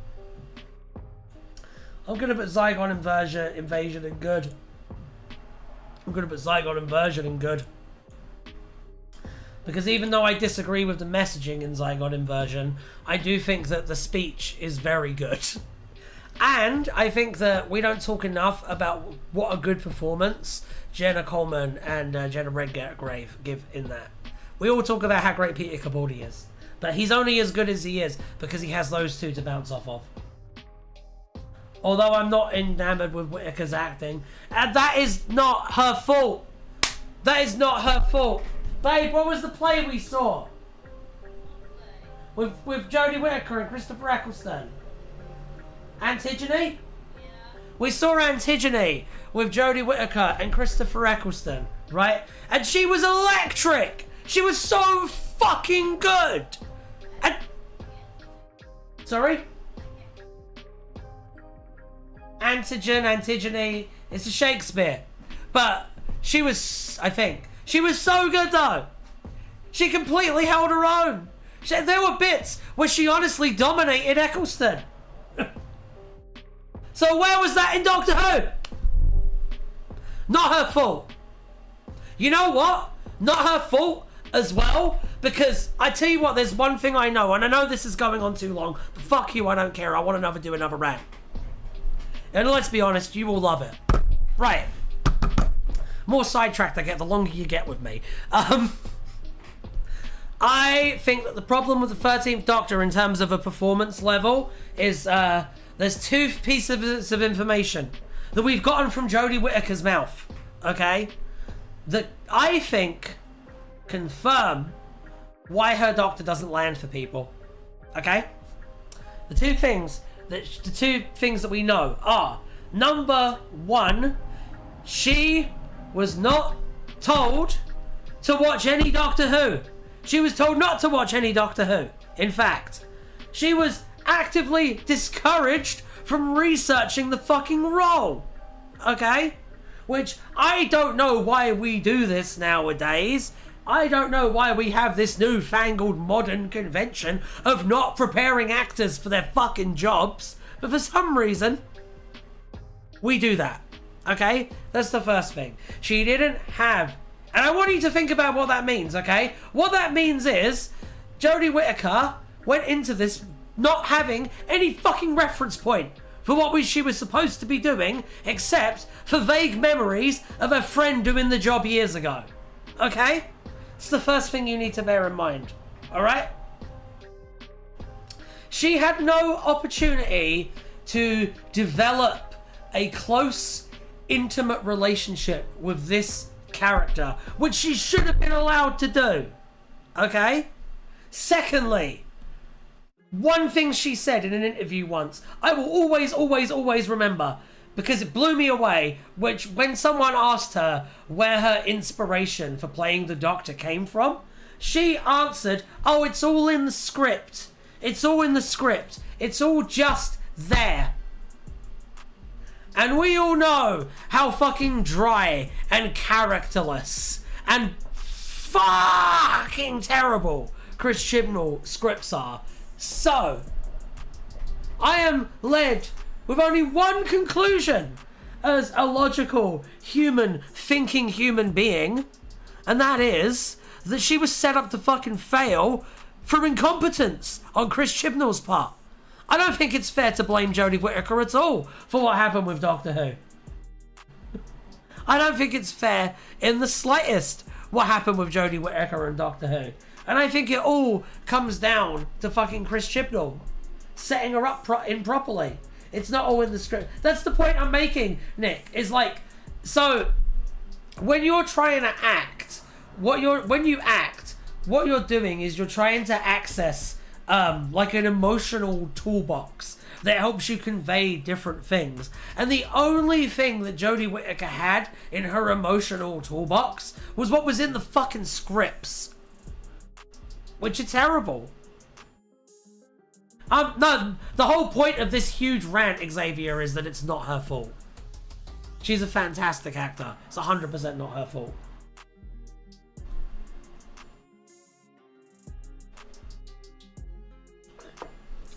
gonna put Zygon Invasion in good. I'm gonna put Zygon Inversion in good. Because even though I disagree with the messaging in Zygon Inversion, I do think that the speech is very good. And I think that we don't talk enough about what a good performance Jenna Coleman and Jenna Redgrave give in that. We all talk about how great Peter Capaldi is, but he's only as good as he is because he has those two to bounce off of. Although I'm not enamored with Whittaker's acting, and that is not her fault. That is not her fault. Babe, what was the play we saw? With Jodie Whittaker and Christopher Eccleston? Antigone? Yeah. We saw Antigone with Jodie Whittaker and Christopher Eccleston, right? And she was electric! She was so fucking good! And... Sorry? Antigone, it's a Shakespeare. But she was, I think, she was so good though. She completely held her own. There were bits where she honestly dominated Eccleston. So where was that in Doctor Who? Not her fault. You know what? Not her fault as well, Because I tell you what, there's one thing I know, and I know this is going on too long, but fuck you, I don't care. I want to do another rant. And let's be honest, you will love it. Right. More sidetracked I get, the longer you get with me. I think that the problem with the 13th Doctor in terms of a performance level is there's two pieces of information that we've gotten from Jodie Whittaker's mouth, okay? That I think confirm why her Doctor doesn't land for people, okay? The two things that we know are, number one, she was not told to watch any Doctor Who. She was told not to watch any Doctor Who. In fact, she was actively discouraged from researching the fucking role. Okay? Which, I don't know why we do this nowadays. I don't know why we have this newfangled modern convention of not preparing actors for their fucking jobs. But for some reason, we do that. Okay? That's the first thing. She didn't have... And I want you to think about what that means, okay? What that means is, Jodie Whittaker went into this not having any fucking reference point for what she was supposed to be doing, except for vague memories of a friend doing the job years ago. Okay? It's the first thing you need to bear in mind. Alright? She had no opportunity to develop a close, intimate relationship with this character, which she should have been allowed to do. Okay? Secondly, one thing she said in an interview once, I will always remember, because it blew me away, which when someone asked her where her inspiration for playing the Doctor came from, she answered, oh, it's all in the script. It's all in the script. It's all just there. And we all know how fucking dry and characterless and fucking terrible Chris Chibnall scripts are. So, I am led with only one conclusion as a logical, thinking human being, and that is that she was set up to fucking fail from incompetence on Chris Chibnall's part. I don't think it's fair to blame Jodie Whittaker at all for what happened with Doctor Who. I don't think it's fair in the slightest what happened with Jodie Whittaker and Doctor Who. And I think it all comes down to fucking Chris Chibnall setting her up improperly. It's not all in the script. That's the point I'm making, Nick. Is like, so when you're trying to act, what you're doing is you're trying to access like an emotional toolbox that helps you convey different things. And the only thing that Jodie Whittaker had in her emotional toolbox was what was in the fucking scripts. Which are terrible. No, the whole point of this huge rant, Xavier, is that it's not her fault. She's a fantastic actor. It's 100% not her fault.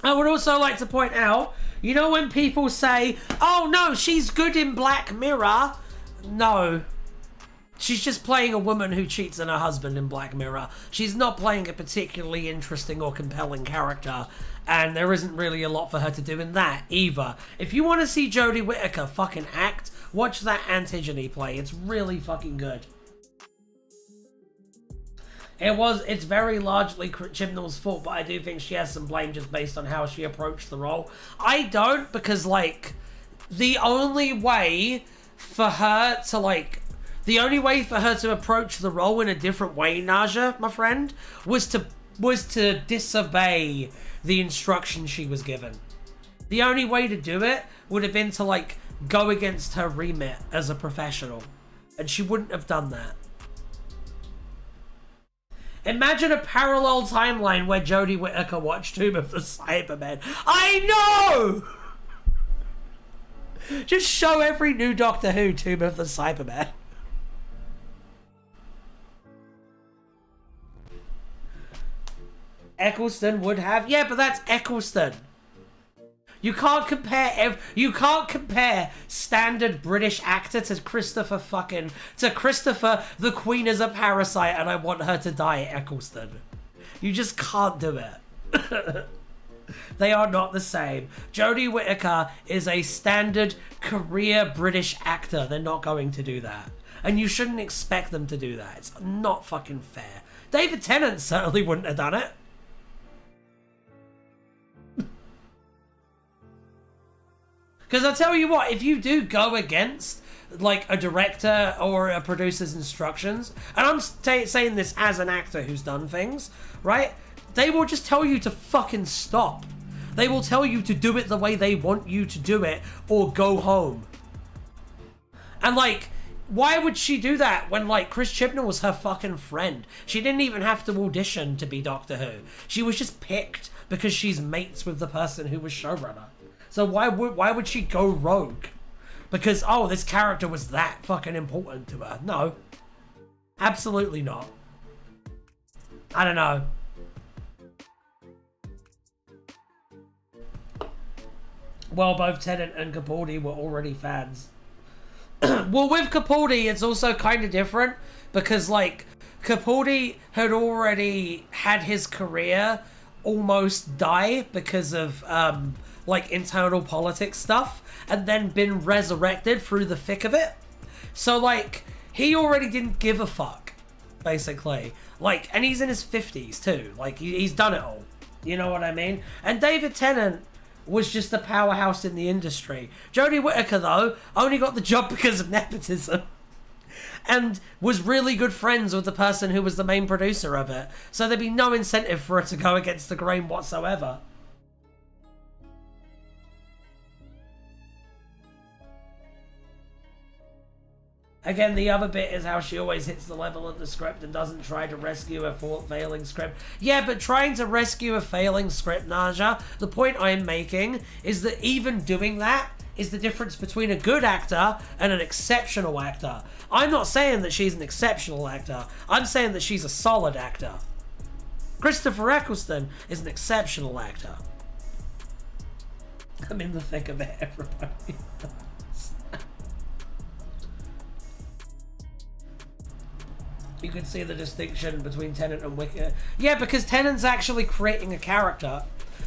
I would also like to point out, you know when people say, oh no, she's good in Black Mirror? No. She's just playing a woman who cheats on her husband in Black Mirror. She's not playing a particularly interesting or compelling character. And there isn't really a lot for her to do in that either. If you want to see Jodie Whittaker fucking act, watch that Antigone play. It's really fucking good. It's very largely Chibnall's fault, but I do think she has some blame just based on how she approached the role. I don't, because, like, the only way for her to approach the role in a different way, Naja, my friend, was to disobey the instructions she was given. The only way to do it would have been to, like, go against her remit as a professional. And she wouldn't have done that. Imagine a parallel timeline where Jodie Whittaker watched Tomb of the Cybermen. I know! Just show every new Doctor Who Tomb of the Cybermen. Eccleston would have... Yeah, but that's Eccleston. You can't compare standard British actor to Christopher the Queen is a parasite and I want her to die, Eccleston. You just can't do it. They are not the same. Jodie Whittaker is a standard career British actor. They're not going to do that. And you shouldn't expect them to do that. It's not fucking fair. David Tennant certainly wouldn't have done it. Because I'll tell you what, if you do go against like a director or a producer's instructions, and I'm saying this as an actor who's done things, right? They will just tell you to fucking stop. They will tell you to do it the way they want you to do it or go home. And like, why would she do that when like Chris Chibnall was her fucking friend? She didn't even have to audition to be Doctor Who. She was just picked because she's mates with the person who was showrunner. So why would she go rogue? Because, oh, this character was that fucking important to her. No. Absolutely not. I don't know. Well, both Tennant and Capaldi were already fans. Well, with Capaldi, it's also kind of different. Because, like, Capaldi had already had his career almost die because of, like, internal politics stuff. And then been resurrected through the thick of it. So, like, he already didn't give a fuck, basically. Like, and he's in his 50s, too. Like, he's done it all. You know what I mean? And David Tennant was just a powerhouse in the industry. Jodie Whittaker, though, only got the job because of nepotism. And was really good friends with the person who was the main producer of it. So there'd be no incentive for her to go against the grain whatsoever. Again, the other bit is how she always hits the level of the script and doesn't try to rescue a failing script. Yeah, but trying to rescue a failing script, Naja, the point I'm making is that even doing that is the difference between a good actor and an exceptional actor. I'm not saying that she's an exceptional actor. I'm saying that she's a solid actor. Christopher Eccleston is an exceptional actor. I'm in the thick of it, everybody. You can see the distinction between Tennant and Whittaker. Yeah, because Tennant's actually creating a character.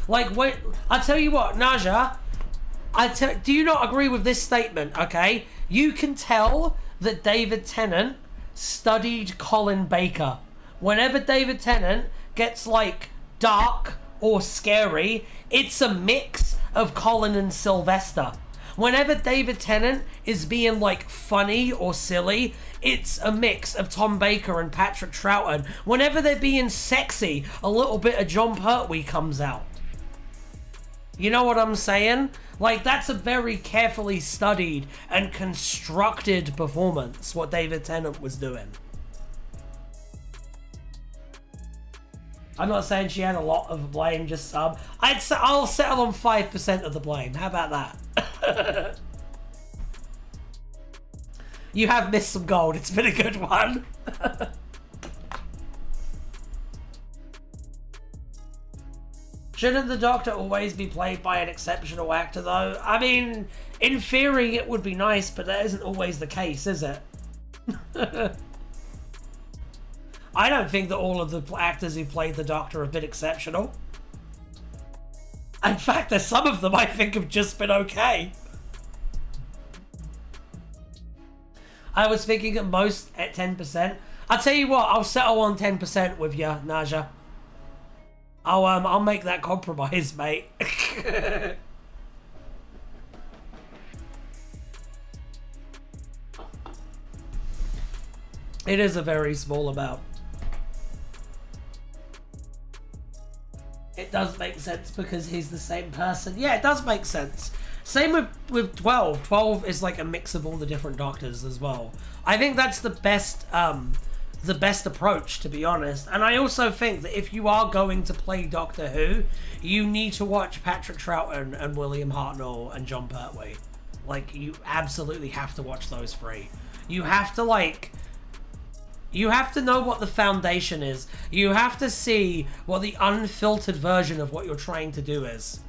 Like, wait, I'll tell you what, Naja, do you not agree with this statement, okay? You can tell that David Tennant studied Colin Baker. Whenever David Tennant gets, like, dark or scary, it's a mix of Colin and Sylvester. Whenever David Tennant is being, like, funny or silly, it's a mix of Tom Baker and Patrick Troughton. Whenever they're being sexy, a little bit of Jon Pertwee comes out. You know what I'm saying? Like, that's a very carefully studied and constructed performance, what David Tennant was doing. I'm not saying she had a lot of blame, just some. I'll settle on 5% of the blame. How about that? You have missed some gold. It's been a good one. Shouldn't the Doctor always be played by an exceptional actor, though? I mean, in theory, it would be nice, but that isn't always the case, is it? I don't think that all of the actors who played the Doctor have been exceptional. In fact, there's some of them I think have just been okay. I was thinking at most at 10%. I'll tell you what, I'll settle on 10% with you, Naja. I'll make that compromise, mate. It is a very small amount. It does make sense because he's the same person. Yeah, it does make sense. Same with 12. 12 is like a mix of all the different Doctors as well. I think that's the best approach, to be honest. And I also think that if you are going to play Doctor Who, you need to watch Patrick Troughton and William Hartnell and Jon Pertwee. Like, you absolutely have to watch those three. You have to, like... You have to know what the foundation is. You have to see what the unfiltered version of what you're trying to do is.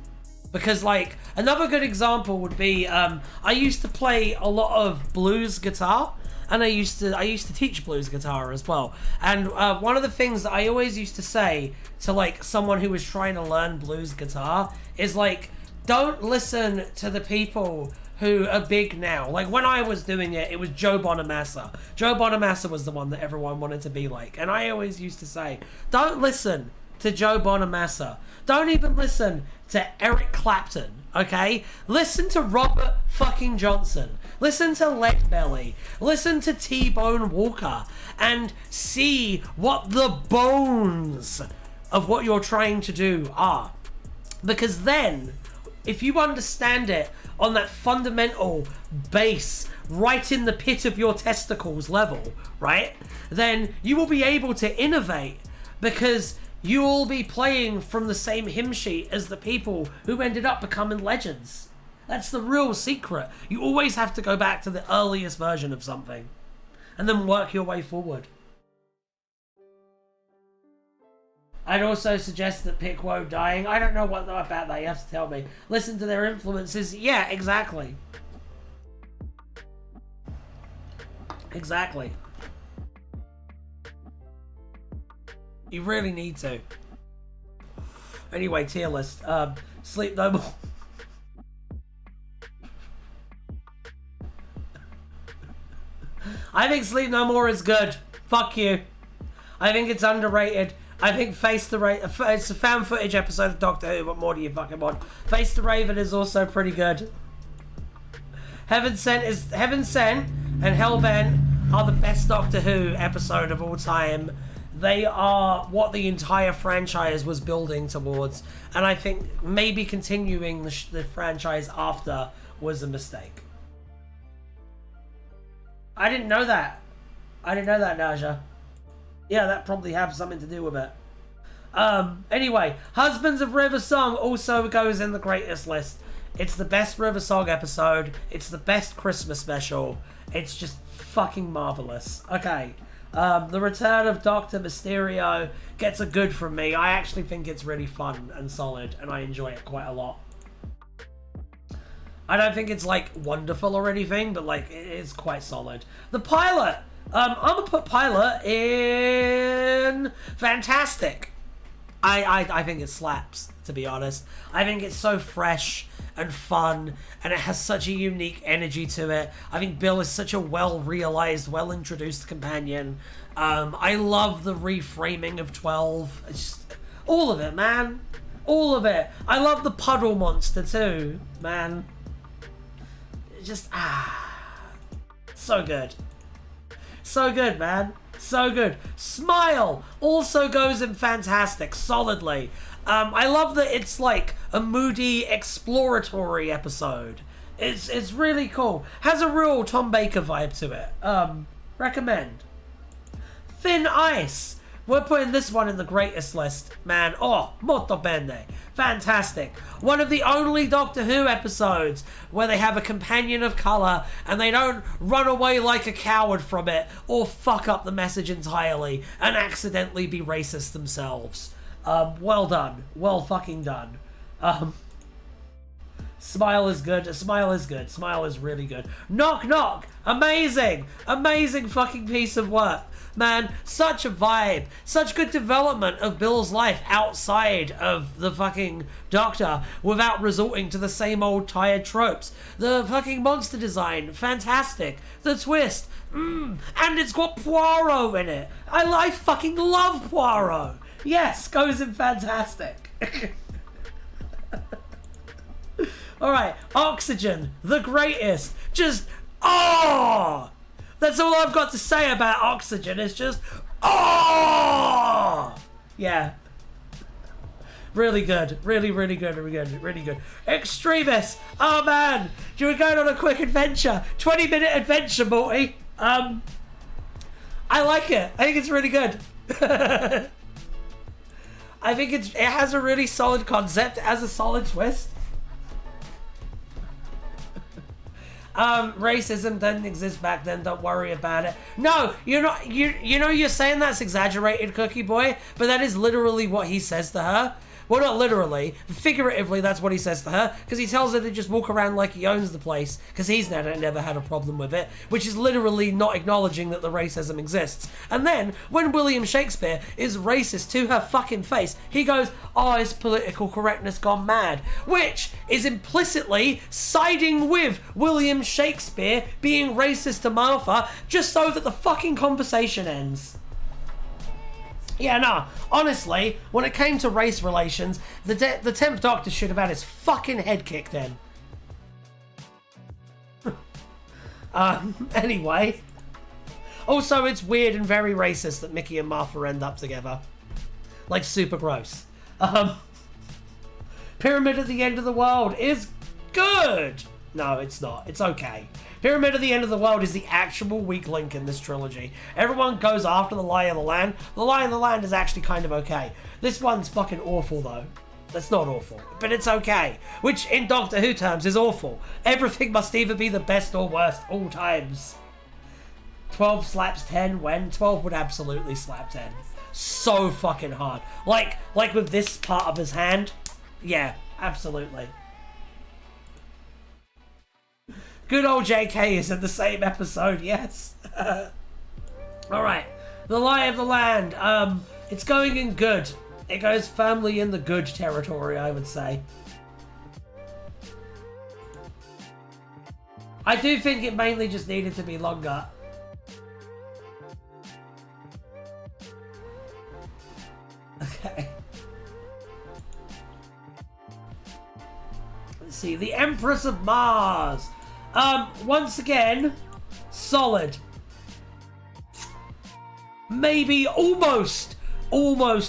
Because, like, another good example would be, I used to play a lot of blues guitar, and I used to teach blues guitar as well. And one of the things that I always used to say to like someone who was trying to learn blues guitar is like, don't listen to the people who are big now. Like when I was doing it, it was Joe Bonamassa. Joe Bonamassa was the one that everyone wanted to be like. And I always used to say, don't listen to Joe Bonamassa. Don't even listen to Eric Clapton, okay? Listen to Robert fucking Johnson. Listen to Lead Belly. Listen to T-Bone Walker. And see what the bones of what you're trying to do are. Because then, if you understand it on that fundamental base, right in the pit of your testicles level, right? Then you will be able to innovate because you will be playing from the same hymn sheet as the people who ended up becoming legends. That's the real secret. You always have to go back to the earliest version of something and then work your way forward. I'd also suggest that pick Woe dying. I don't know what about that. You have to tell me. Listen to their influences. Yeah, exactly. Exactly. You really need to. Anyway, tier list. Sleep No More. I think Sleep No More is good. Fuck you. I think it's underrated. I think Face the Raven... It's a found footage episode of Doctor Who. What more do you fucking want? Face the Raven is also pretty good. Heaven Sent and Hellbent are the best Doctor Who episode of all time. They are what the entire franchise was building towards. And I think maybe continuing the franchise after was a mistake. I didn't know that. Naja. Yeah, that probably have something to do with it. Anyway, Husbands of River Song also goes in the greatest list. It's the best River Song episode. It's the best Christmas special. It's just fucking marvelous. Okay. The Return of Dr. Mysterio gets a good from me. I actually think it's really fun and solid, and I enjoy it quite a lot. I don't think it's, like, wonderful or anything, but, like, it is quite solid. The pilot! I'm gonna put pilot in fantastic. I think it slaps, to be honest. I think it's so fresh and fun, and it has such a unique energy to it. I think Bill is such a well-realized, well-introduced companion. I love the reframing of 12. It's just, all of it, man. All of it. I love the puddle monster, too, man. Just, so good. So good, man. So good. Smile also goes in fantastic, solidly. I love that it's like a moody, exploratory episode. It's really cool. Has a real Tom Baker vibe to it. Recommend. Thin Ice. We're putting this one in the greatest list, man. Oh, molto bene. Fantastic. One of the only Doctor Who episodes where they have a companion of colour and they don't run away like a coward from it or fuck up the message entirely and accidentally be racist themselves. Well done. Well fucking done. Smile is good. Smile is good. Smile is really good. Knock Knock. Amazing. Amazing fucking piece of work. Man, such a vibe. Such good development of Bill's life outside of the fucking Doctor without resorting to the same old tired tropes. The fucking monster design, fantastic. The twist, and it's got Poirot in it. I fucking love Poirot. Yes, goes in fantastic. Alright, Oxygen, the greatest. Just, oh! That's all I've got to say about Oxygen. It's just, oh! Yeah. Really good. Really, really good. Really good. Really good. Extremis. Oh, man. You were going on a quick adventure. 20-minute adventure, Morty. I like it. I think it's really good. I think it has a really solid concept. It has a solid twist. Racism didn't exist back then, don't worry about it. No, you're not, you know you're saying that's exaggerated, Cookie Boy, but that is literally what he says to her. Well, not literally. Figuratively, that's what he says to her, because he tells her to just walk around like he owns the place, because he's never had a problem with it, which is literally not acknowledging that the racism exists. And then, when William Shakespeare is racist to her fucking face, he goes, oh, it's political correctness gone mad, which is implicitly siding with William Shakespeare being racist to Martha, just so that the fucking conversation ends. Yeah, no, honestly, when it came to race relations, the 10th Doctor should have had his fucking head kicked in. Anyway. Also, it's weird and very racist that Mickey and Martha end up together. Like, super gross. Pyramid at the End of the World is good! No, it's not. It's okay. Pyramid at the End of the World is the actual weak link in this trilogy. Everyone goes after The Lie of the Land. The Lie of the Land is actually kind of okay. This one's fucking awful, though. That's not awful, but it's okay. Which, in Doctor Who terms, is awful. Everything must either be the best or worst, all times. 12 slaps 10 when? 12 would absolutely slap 10. So fucking hard. Like with this part of his hand. Yeah, absolutely. Good old JK is in the same episode, yes. Alright. The Lie of the Land. It's going in good. It goes firmly in the good territory, I would say. I do think it mainly just needed to be longer. Okay. Let's see. The Empress of Mars. Once again, solid. Maybe almost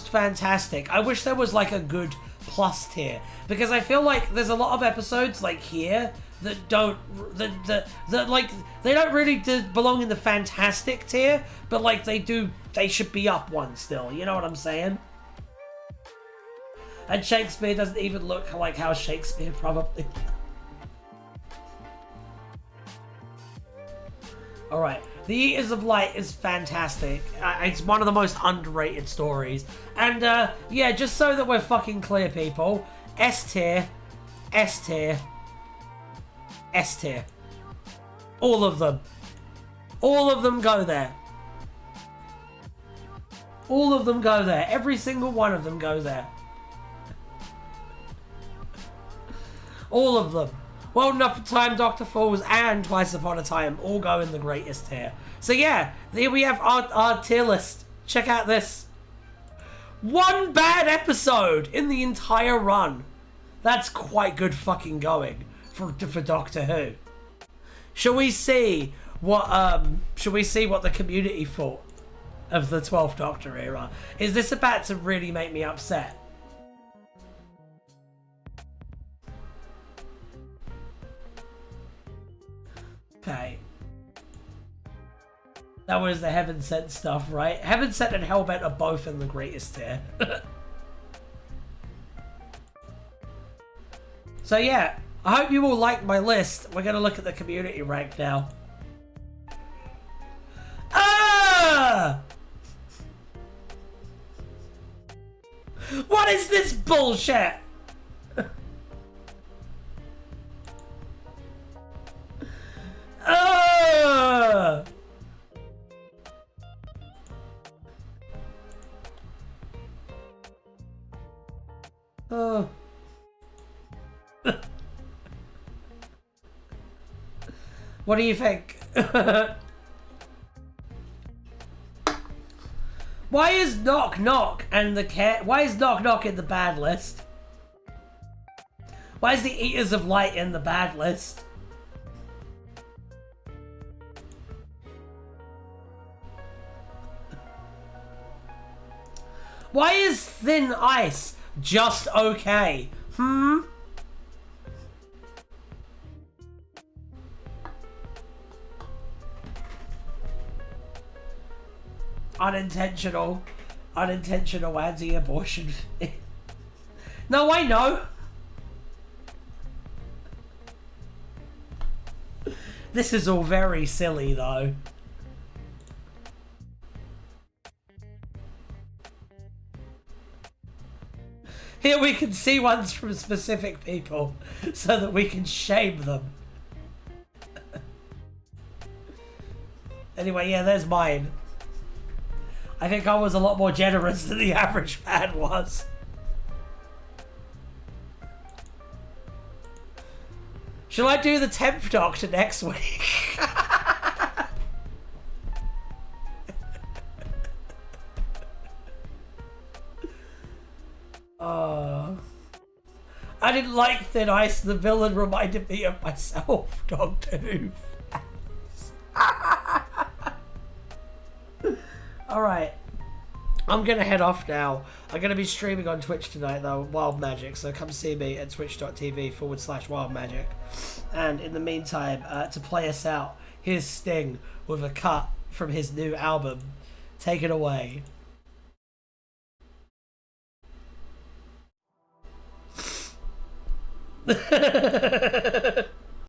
fantastic. I wish there was like a good plus tier, because I feel like there's a lot of episodes like here that don't like they don't really belong in the fantastic tier, but like they should be up one still. You know what I'm saying? And Shakespeare doesn't even look like how Shakespeare probably. Alright, The Eaters of Light is fantastic. It's one of the most underrated stories. And, yeah, just so that we're fucking clear, people. S tier, S tier, S tier. All of them. All of them go there. All of them go there. Every single one of them go there. All of them. Well Enough for Time, Dr. Falls, and Twice Upon a Time all go in the greatest tier. So yeah, here we have our tier list. Check out this. One bad episode in the entire run. That's quite good fucking going for Doctor Who. Shall we see what the community thought of the 12th Doctor era? Is this about to really make me upset? Okay. That was the Heaven Sent stuff, right? Heaven Sent and Hellbent are both in the greatest tier. So yeah, I hope you all like my list. We're gonna look at the community rank now. Ah! What is this bullshit? Oh. What do you think? Why is Knock Knock and the cat? Why is Knock Knock in the bad list? Why is the Eaters of Light in the bad list? Why is Thin Ice just okay? Unintentional anti-abortion. No, I know. This is all very silly though. Here we can see ones from specific people so that we can shame them. Anyway, yeah, there's mine. I think I was a lot more generous than the average fan was. Shall I do the 10th Doctor next week? I didn't like Thin Ice. The villain reminded me of myself, Doctor Who. Alright. I'm gonna head off now. I'm gonna be streaming on Twitch tonight though, Wild Magic, so come see me at twitch.tv/Wild Magic. And in the meantime, to play us out, here's Sting with a cut from his new album. Take it away.